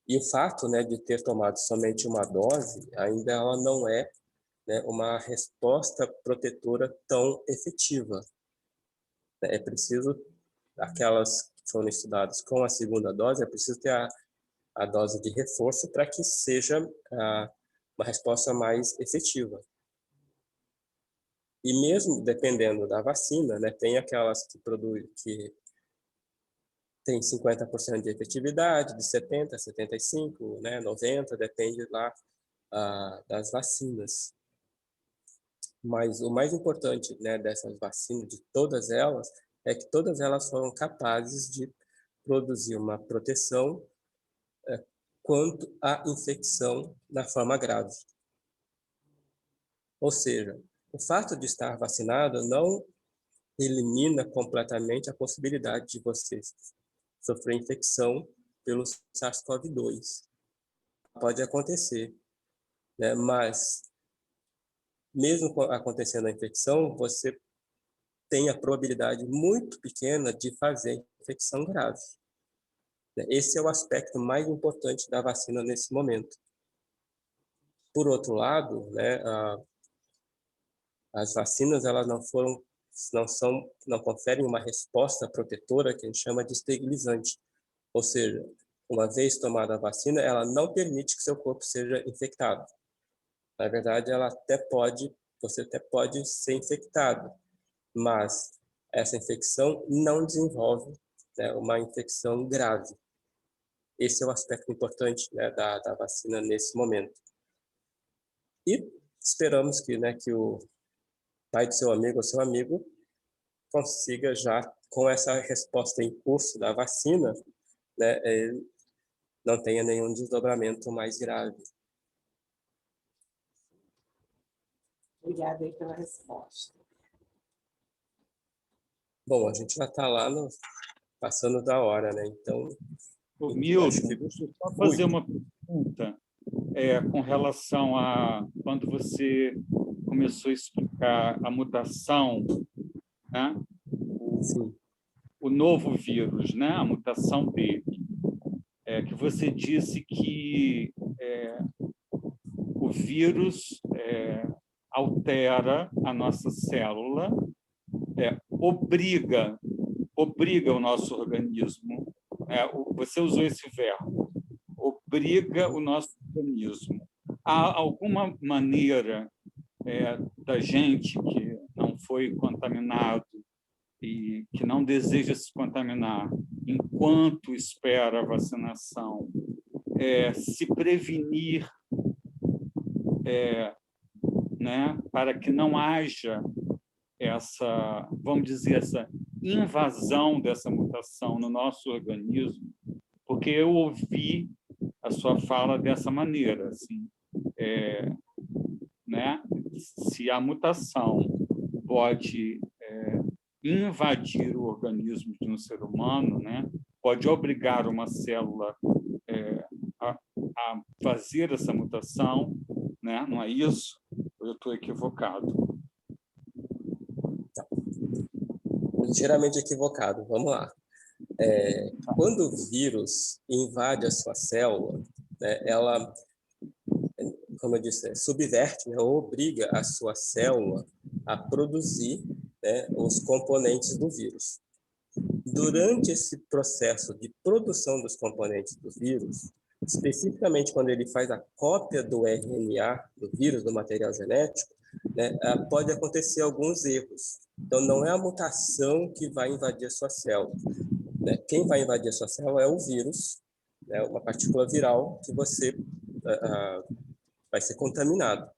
e o fato, né, de ter tomado somente uma dose, ainda ela não é, né, uma resposta protetora tão efetiva. É preciso, aquelas que foram estudadas com a segunda dose, é preciso ter a dose de reforço para que seja uma resposta mais efetiva. E mesmo dependendo da vacina, né, tem aquelas que tem 50% de efetividade, de 70%, 75%, né, 90%, depende lá das vacinas. Mas o mais importante, né, dessas vacinas, de todas elas, é que todas elas foram capazes de produzir uma proteção quanto à infecção na forma grave. Ou seja, o fato de estar vacinado não elimina completamente a possibilidade de você sofrer infecção pelo SARS-CoV-2. Pode acontecer, né? Mas mesmo acontecendo a infecção, você tem a probabilidade muito pequena de fazer infecção grave. Esse é o aspecto mais importante da vacina nesse momento. Por outro lado, né, as vacinas elas não conferem uma resposta protetora que a gente chama de esterilizante. Ou seja, uma vez tomada a vacina, ela não permite que seu corpo seja infectado. Na verdade, você até pode ser infectado, mas essa infecção não desenvolve, né, uma infecção grave. Esse é o aspecto importante, né, da vacina nesse momento. E esperamos que, né, que o pai do seu amigo ou seu amigo consiga já, com essa resposta em curso da vacina, né, não tenha nenhum desdobramento mais grave. Obrigada aí pela resposta. Bom, a gente já está lá passando da hora, né? Então, Ô, Milton, deixa eu só fazer uma pergunta com relação a quando você começou a explicar a mutação, né? Sim. O novo vírus, né? A mutação dele. Que você disse que o vírus altera a nossa célula, obriga o nosso organismo. Você usou esse verbo, obriga o nosso organismo. Há alguma maneira da gente que não foi contaminado e que não deseja se contaminar, enquanto espera a vacinação, se prevenir, né, para que não haja essa, vamos dizer, essa invasão dessa mutação no nosso organismo? Porque eu ouvi a sua fala dessa maneira, assim, né? Se a mutação pode invadir o organismo de um ser humano, né? Pode obrigar uma célula a fazer essa mutação, né? Não é isso? Ou eu estou equivocado? Ligeiramente equivocado. Vamos lá. Quando o vírus invade a sua célula, né, ela, como eu disse, subverte, né, ou obriga a sua célula a produzir, né, os componentes do vírus. Durante esse processo de produção dos componentes do vírus, especificamente quando ele faz a cópia do RNA, do vírus, do material genético, né, pode acontecer alguns erros. Então, não é a mutação que vai invadir a sua célula, né? Quem vai invadir a sua célula é o vírus, né, uma partícula viral que você vai ser contaminado.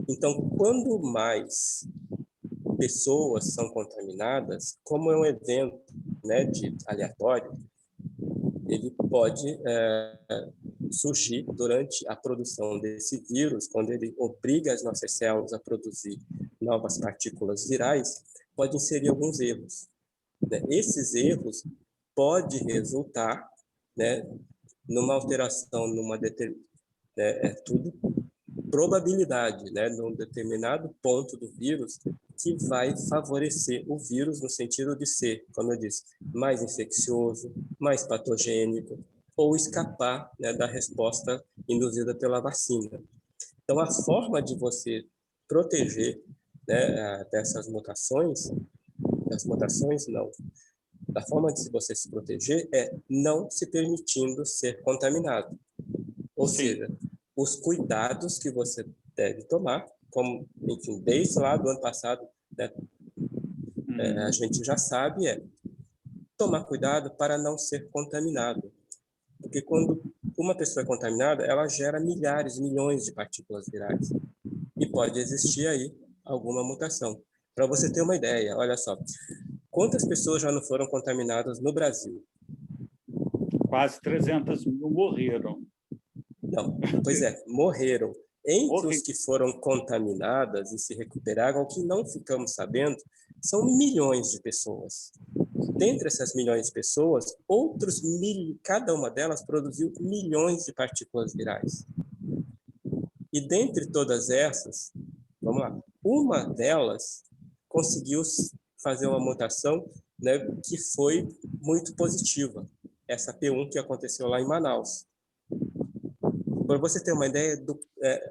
Então, quando mais pessoas são contaminadas, como é um evento, né, aleatório, ele pode surgir durante a produção desse vírus, quando ele obriga as nossas células a produzir novas partículas virais, pode inserir alguns erros, né? Esses erros podem resultar, né, numa alteração, é tudo probabilidade, né, num determinado ponto do vírus que vai favorecer o vírus no sentido de ser, como eu disse, mais infeccioso, mais patogênico, ou escapar, né, da resposta induzida pela vacina. Então, a forma de você proteger, né, dessas mutações, não, a forma de você se proteger é não se permitindo ser contaminado. Ou seja, os cuidados que você deve tomar, como, enfim, desde lá do ano passado, né, a gente já sabe, tomar cuidado para não ser contaminado. Porque quando uma pessoa é contaminada, ela gera milhares, milhões de partículas virais. E pode existir aí alguma mutação. Para você ter uma ideia, olha só, quantas pessoas já não foram contaminadas no Brasil? Quase 300 mil morreram. Não, pois é, morreram. Entre os que foram contaminadas e se recuperaram, o que não ficamos sabendo, são milhões de pessoas. Dentre essas milhões de pessoas, cada uma delas produziu milhões de partículas virais. E dentre todas essas, vamos lá, uma delas conseguiu fazer uma mutação, né, que foi muito positiva. Essa P1 que aconteceu lá em Manaus. Para você ter uma ideia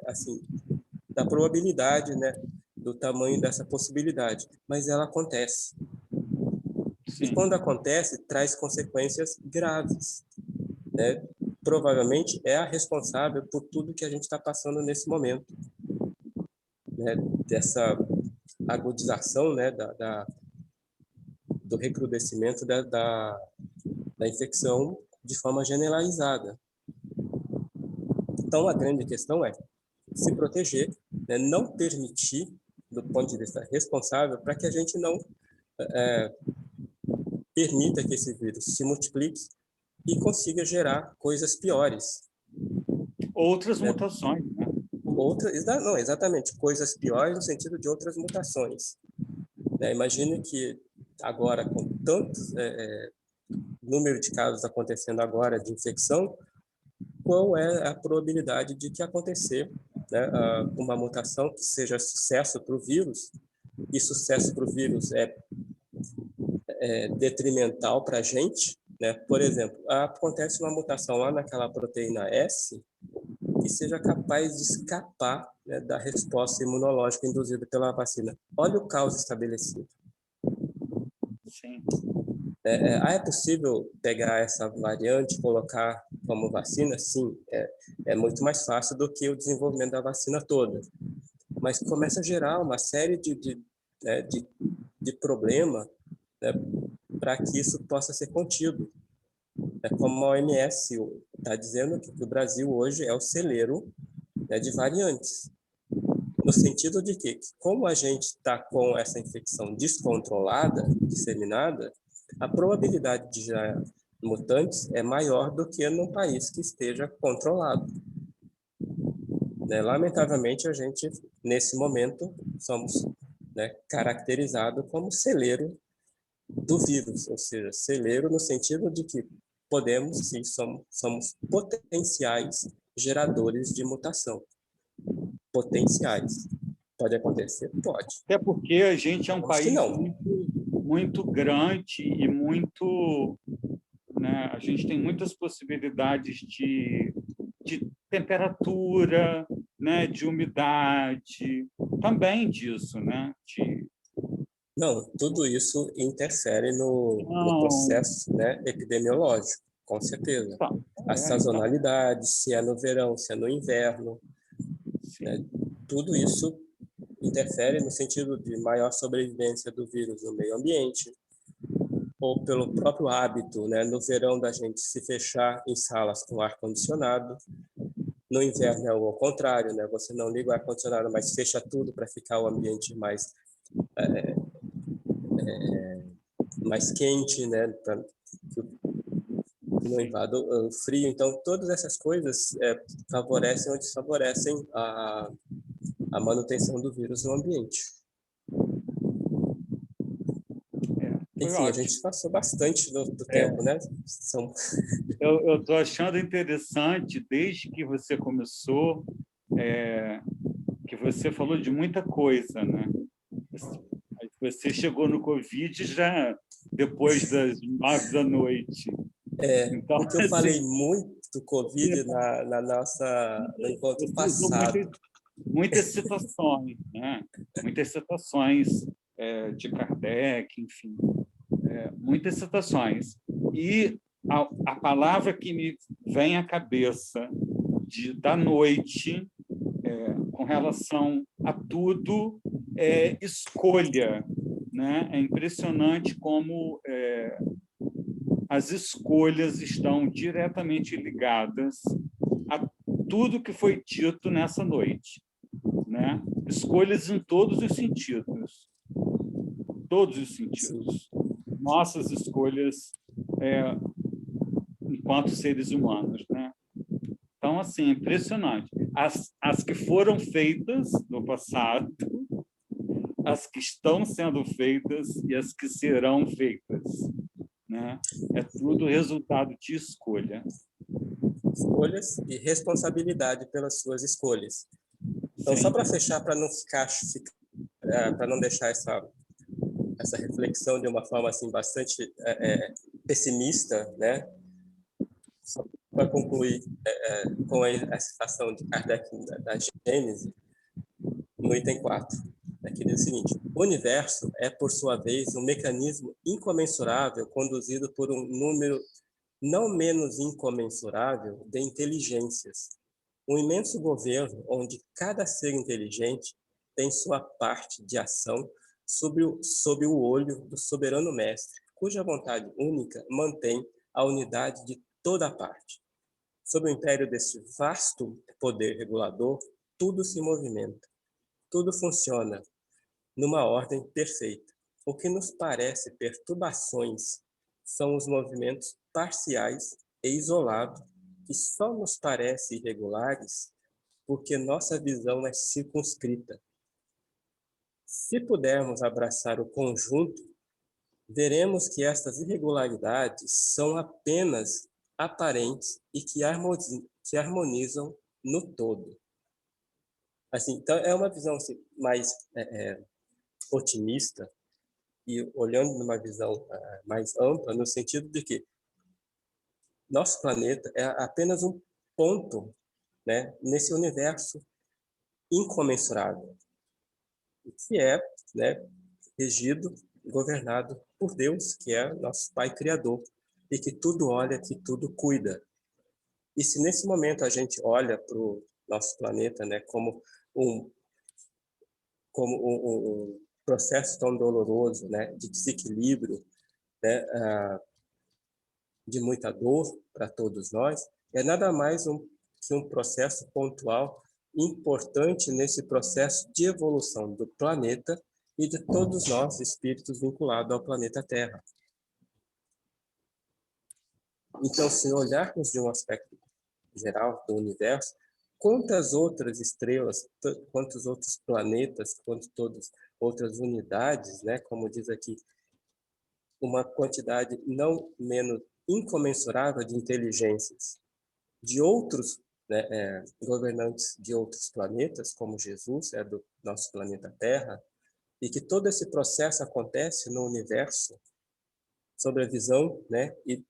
assim, da probabilidade, né, do tamanho dessa possibilidade, mas ela acontece. Sim. E quando acontece, traz consequências graves, né? Provavelmente é a responsável por tudo que a gente está passando nesse momento, né? Dessa agudização, né, do recrudescimento da infecção de forma generalizada. Então, a grande questão é se proteger, né, não permitir, do ponto de vista responsável, para que a gente não permita que esse vírus se multiplique e consiga gerar coisas piores. Outras mutações, né? Não, exatamente, coisas piores no sentido de outras mutações. Imagine que agora, com tanto número de casos acontecendo agora de infecção, qual é a probabilidade de que acontecer, né, uma mutação que seja sucesso para o vírus, e sucesso para o vírus é detrimental para a gente, né? Por exemplo, acontece uma mutação lá naquela proteína S que seja capaz de escapar, né, da resposta imunológica induzida pela vacina. Olha o caos estabelecido. Sim. É possível pegar essa variante e colocar como vacina? Sim, é muito mais fácil do que o desenvolvimento da vacina toda. Mas começa a gerar uma série de problemas, né, para que isso possa ser contido. Como a OMS está dizendo que o Brasil hoje é o celeiro, né, de variantes. No sentido de que, como a gente está com essa infecção descontrolada, disseminada, a probabilidade de gerar mutantes é maior do que num país que esteja controlado. Lamentavelmente, a gente, nesse momento, somos, né, caracterizados como celeiro do vírus, ou seja, celeiro no sentido de que podemos, sim, somos potenciais geradores de mutação. Potenciais. Pode acontecer? Pode. Até porque a gente é um país muito grande e muito, né, a gente tem muitas possibilidades de temperatura, né, de umidade, também disso, né? Não, tudo isso interfere no processo, né, epidemiológico, com certeza. a sazonalidade, se é no verão, se é no inverno, né? Tudo isso interfere no sentido de maior sobrevivência do vírus no meio ambiente, ou pelo próprio hábito, né? No verão da gente se fechar em salas com ar-condicionado, no inverno é o contrário, né? Você não liga o ar-condicionado, mas fecha tudo para ficar o ambiente mais quente, né? Para que não invada o frio. Então, todas essas coisas favorecem ou desfavorecem a manutenção do vírus no ambiente. Enfim, a gente passou bastante do tempo, né? Eu estou achando interessante, desde que você começou, que você falou de muita coisa, né? Você chegou no Covid já depois das 9 da noite. Então, porque eu falei muito do Covid no encontro passado. Muitas citações, né? Muitas citações de Kardec, enfim. Muitas citações. E a palavra que me vem à cabeça da noite, com relação a tudo, é escolha, né? É impressionante como as escolhas estão diretamente ligadas a tudo que foi dito nessa noite, né? Escolhas em todos os sentidos. Todos os sentidos. Nossas escolhas enquanto seres humanos, né? Então, assim, é impressionante. As que foram feitas no passado, as que estão sendo feitas e as que serão feitas, né? É tudo resultado de escolha. Escolhas e responsabilidade pelas suas escolhas. Então, só para fechar, para não para não deixar essa reflexão de uma forma assim bastante pessimista, né? Só para concluir com a citação de Kardec da Gênese, no item 4, que diz o seguinte: o universo é, por sua vez, um mecanismo incomensurável conduzido por um número não menos incomensurável de inteligências. Um imenso governo onde cada ser inteligente tem sua parte de ação sob o olho do soberano mestre, cuja vontade única mantém a unidade de toda a parte. Sob o império deste vasto poder regulador, tudo se movimenta, tudo funciona numa ordem perfeita. O que nos parece perturbações são os movimentos parciais e isolados que só nos parecem irregulares porque nossa visão é circunscrita. Se pudermos abraçar o conjunto, veremos que estas irregularidades são apenas aparentes e que harmonizam no todo. Assim, então, é uma visão assim, mais otimista e olhando numa visão mais ampla, no sentido de que nosso planeta é apenas um ponto, né, nesse universo incomensurável, que é, né, regido, governado por Deus, que é nosso Pai Criador, e que tudo olha, que tudo cuida. E se nesse momento a gente olha para o nosso planeta, né, como um processo tão doloroso, né, de desequilíbrio, né, de muita dor para todos nós, é nada mais que um processo pontual importante nesse processo de evolução do planeta e de todos nós, espíritos vinculados ao planeta Terra. Então, se olharmos de um aspecto geral do universo, quantas outras estrelas, quantos outros planetas, quantas todas outras unidades, né, como diz aqui, uma quantidade não menos incomensurável de inteligências de outros, né, governantes de outros planetas, como Jesus é do nosso planeta Terra, e que todo esse processo acontece no universo sob a visão, né, e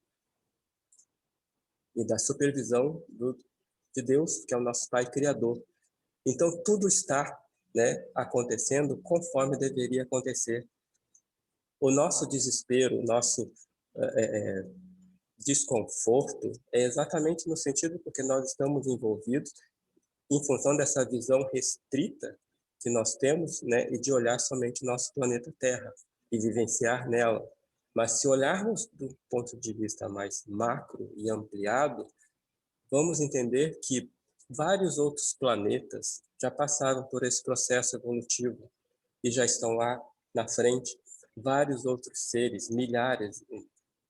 da supervisão de Deus, que é o nosso Pai Criador. Então, tudo está, né, acontecendo conforme deveria acontecer. O nosso desespero, o nosso desconforto é exatamente no sentido porque nós estamos envolvidos em função dessa visão restrita que nós temos, né, e de olhar somente nosso planeta Terra e vivenciar nela. Mas se olharmos do ponto de vista mais macro e ampliado, vamos entender que vários outros planetas já passaram por esse processo evolutivo e já estão lá na frente. Vários outros seres, milhares,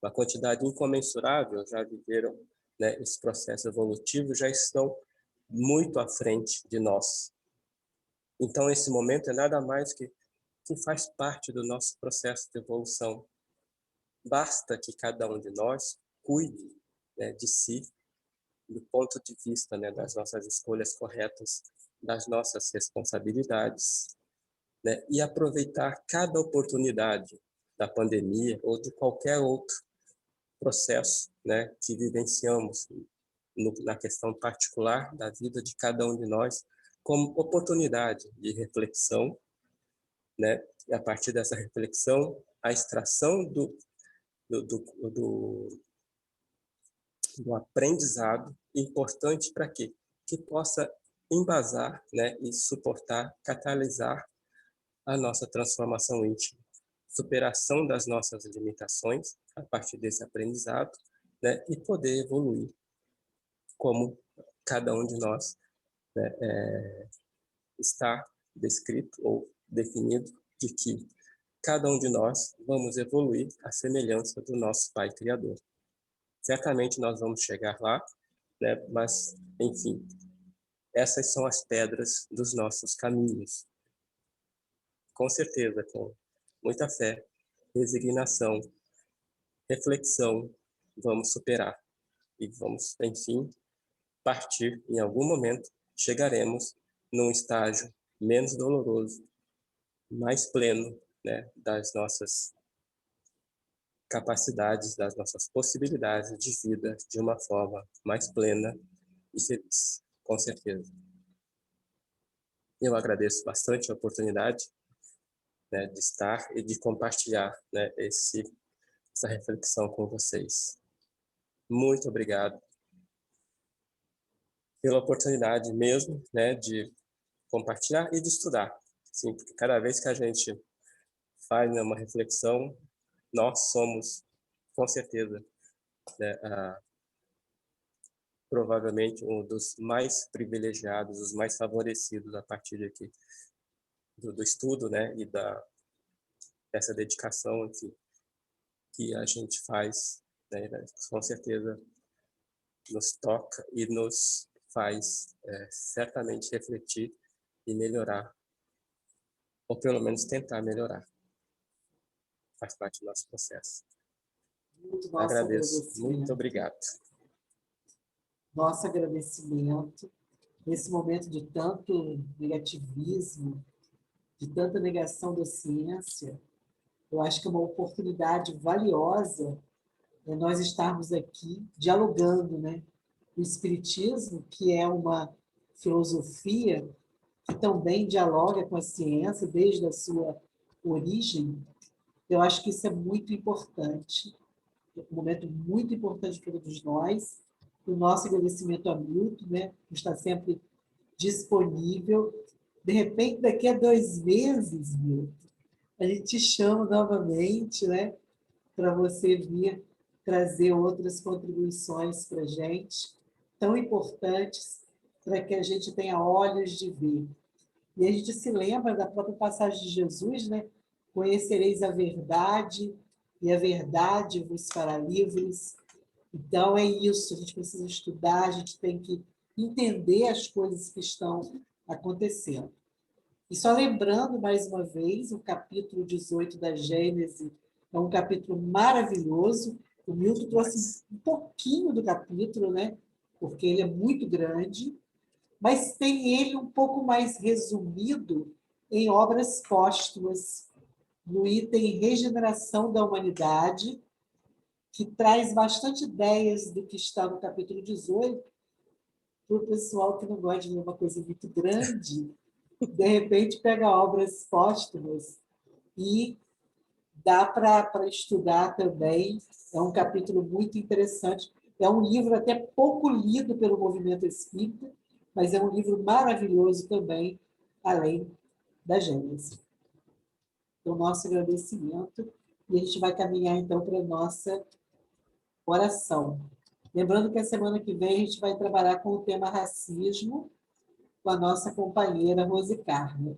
uma quantidade incomensurável já viveram, né, esse processo evolutivo, já estão muito à frente de nós. Então, esse momento é nada mais que faz parte do nosso processo de evolução. Basta que cada um de nós cuide, né, de si, do ponto de vista, né, das nossas escolhas corretas, das nossas responsabilidades, né, e aproveitar cada oportunidade da pandemia ou de qualquer outro processo, né, que vivenciamos na questão particular da vida de cada um de nós, como oportunidade de reflexão, né, e a partir dessa reflexão, a extração do aprendizado importante para quê? Que possa embasar, né, e suportar, catalisar a nossa transformação íntima, superação das nossas limitações a partir desse aprendizado, né, e poder evoluir como cada um de nós, né, está descrito ou definido de que cada um de nós vamos evoluir à semelhança do nosso Pai Criador. Certamente nós vamos chegar lá, né, mas, enfim, essas são as pedras dos nossos caminhos. Com certeza, com muita fé, resignação, reflexão, vamos superar e vamos, enfim, partir em algum momento, chegaremos num estágio menos doloroso, mais pleno, né, das nossas capacidades, das nossas possibilidades de vida de uma forma mais plena e feliz, com certeza. Eu agradeço bastante a oportunidade, né, de estar e de compartilhar, né, essa reflexão com vocês. Muito obrigado pela oportunidade mesmo, né, de compartilhar e de estudar. Sim, porque cada vez que a gente faz, né, uma reflexão, nós somos, com certeza, né, provavelmente um dos mais privilegiados, os mais favorecidos a partir aqui do estudo, né, e dessa dedicação, enfim, que a gente faz, né, com certeza nos toca e nos faz certamente refletir e melhorar, ou pelo menos tentar melhorar. Faz parte do nosso processo. Muito nosso Agradeço. agradecimento. Muito obrigado. Nosso agradecimento. Nesse momento de tanto negativismo, de tanta negação da ciência, eu acho que é uma oportunidade valiosa nós estarmos aqui dialogando, né? O Espiritismo, que é uma filosofia que também dialoga com a ciência desde a sua origem, eu acho que isso é muito importante, um momento muito importante para todos nós. O nosso agradecimento a Milton, né, que está sempre disponível. De repente, daqui a 2 meses, Milton, a gente te chama novamente, né, para você vir trazer outras contribuições para a gente, tão importantes para que a gente tenha olhos de ver. E a gente se lembra da própria passagem de Jesus, né? Conhecereis a verdade, e a verdade vos fará livres. Então, é isso, a gente precisa estudar, a gente tem que entender as coisas que estão acontecendo. E só lembrando, mais uma vez, o capítulo 18 da Gênesis é um capítulo maravilhoso. O Milton trouxe um pouquinho do capítulo, né? Porque ele é muito grande, mas tem ele um pouco mais resumido em obras póstumas, no item Regeneração da Humanidade, que traz bastante ideias do que está no capítulo 18, para o pessoal que não gosta de ler uma coisa muito grande, de repente pega obras póstumas e dá para estudar também. É um capítulo muito interessante. É um livro até pouco lido pelo movimento espírita, mas é um livro maravilhoso também, além da Gênesis. Então, nosso agradecimento. E a gente vai caminhar, então, para a nossa oração. Lembrando que a semana que vem a gente vai trabalhar com o tema racismo, com a nossa companheira Rose Carmo.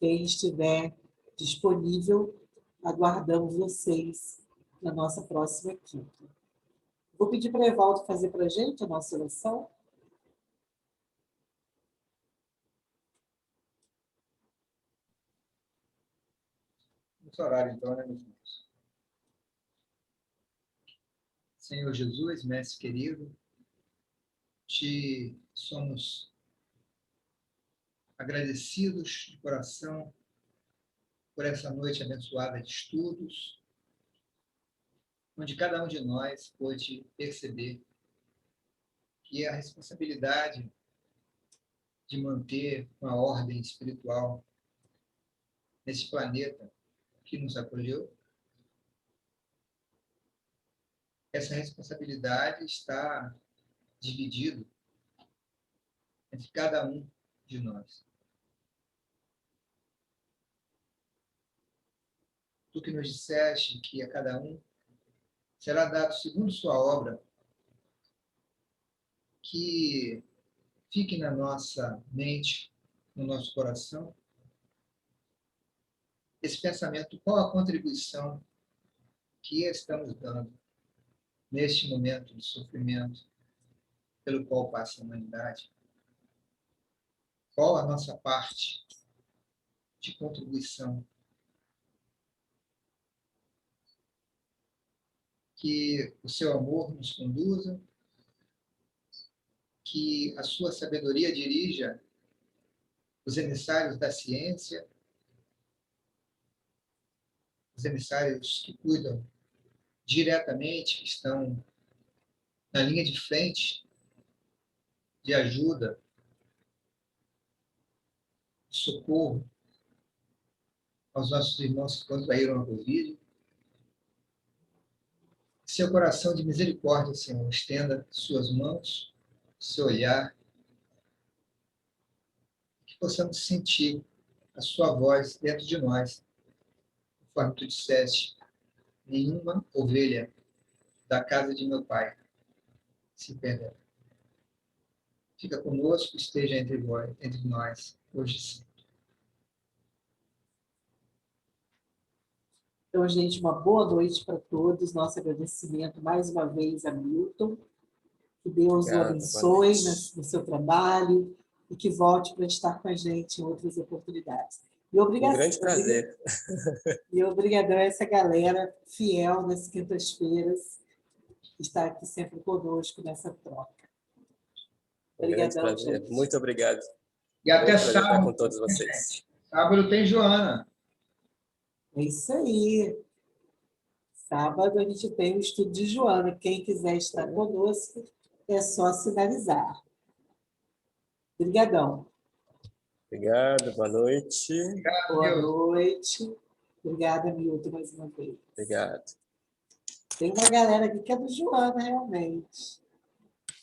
Quem estiver disponível, aguardamos vocês na nossa próxima quinta. Vou pedir para a Evaldo fazer para a gente a nossa oração. Vamos orar, então, né, meus irmãos? Senhor Jesus, mestre querido, te somos agradecidos de coração por essa noite abençoada de estudos, onde cada um de nós pôde perceber que a responsabilidade de manter uma ordem espiritual nesse planeta que nos acolheu, essa responsabilidade está dividida entre cada um de nós. Tu que nos disseste que a cada um será dado segundo sua obra, que fique na nossa mente, no nosso coração, esse pensamento, qual a contribuição que estamos dando neste momento de sofrimento pelo qual passa a humanidade? Qual a nossa parte de contribuição? Que o seu amor nos conduza, que a sua sabedoria dirija os emissários da ciência, os emissários que cuidam diretamente, que estão na linha de frente de ajuda, de socorro aos nossos irmãos que contraíram a Covid. Seu coração de misericórdia, Senhor, estenda suas mãos, seu olhar, que possamos sentir a sua voz dentro de nós, conforme tu disseste, nenhuma ovelha da casa de meu Pai se perderá. Fica conosco, esteja entre nós, hoje sim. Então, gente, uma boa noite para todos. Nosso agradecimento mais uma vez a Milton. Que Deus o abençoe no seu trabalho e que volte para estar com a gente em outras oportunidades. E Um grande prazer. E obrigadão a essa galera fiel nas quintas-feiras que está aqui sempre conosco nessa troca. Obrigadão, gente. Muito obrigado. E até sábado estar com todos vocês. Sábado tem Joana. É isso aí. Sábado a gente tem o estudo de Joana. Quem quiser estar conosco, é só sinalizar. Obrigadão. Obrigado, boa noite. Obrigado, boa noite. Obrigada, Milton, mais uma vez. Obrigado. Tem uma galera aqui que é do Joana, realmente.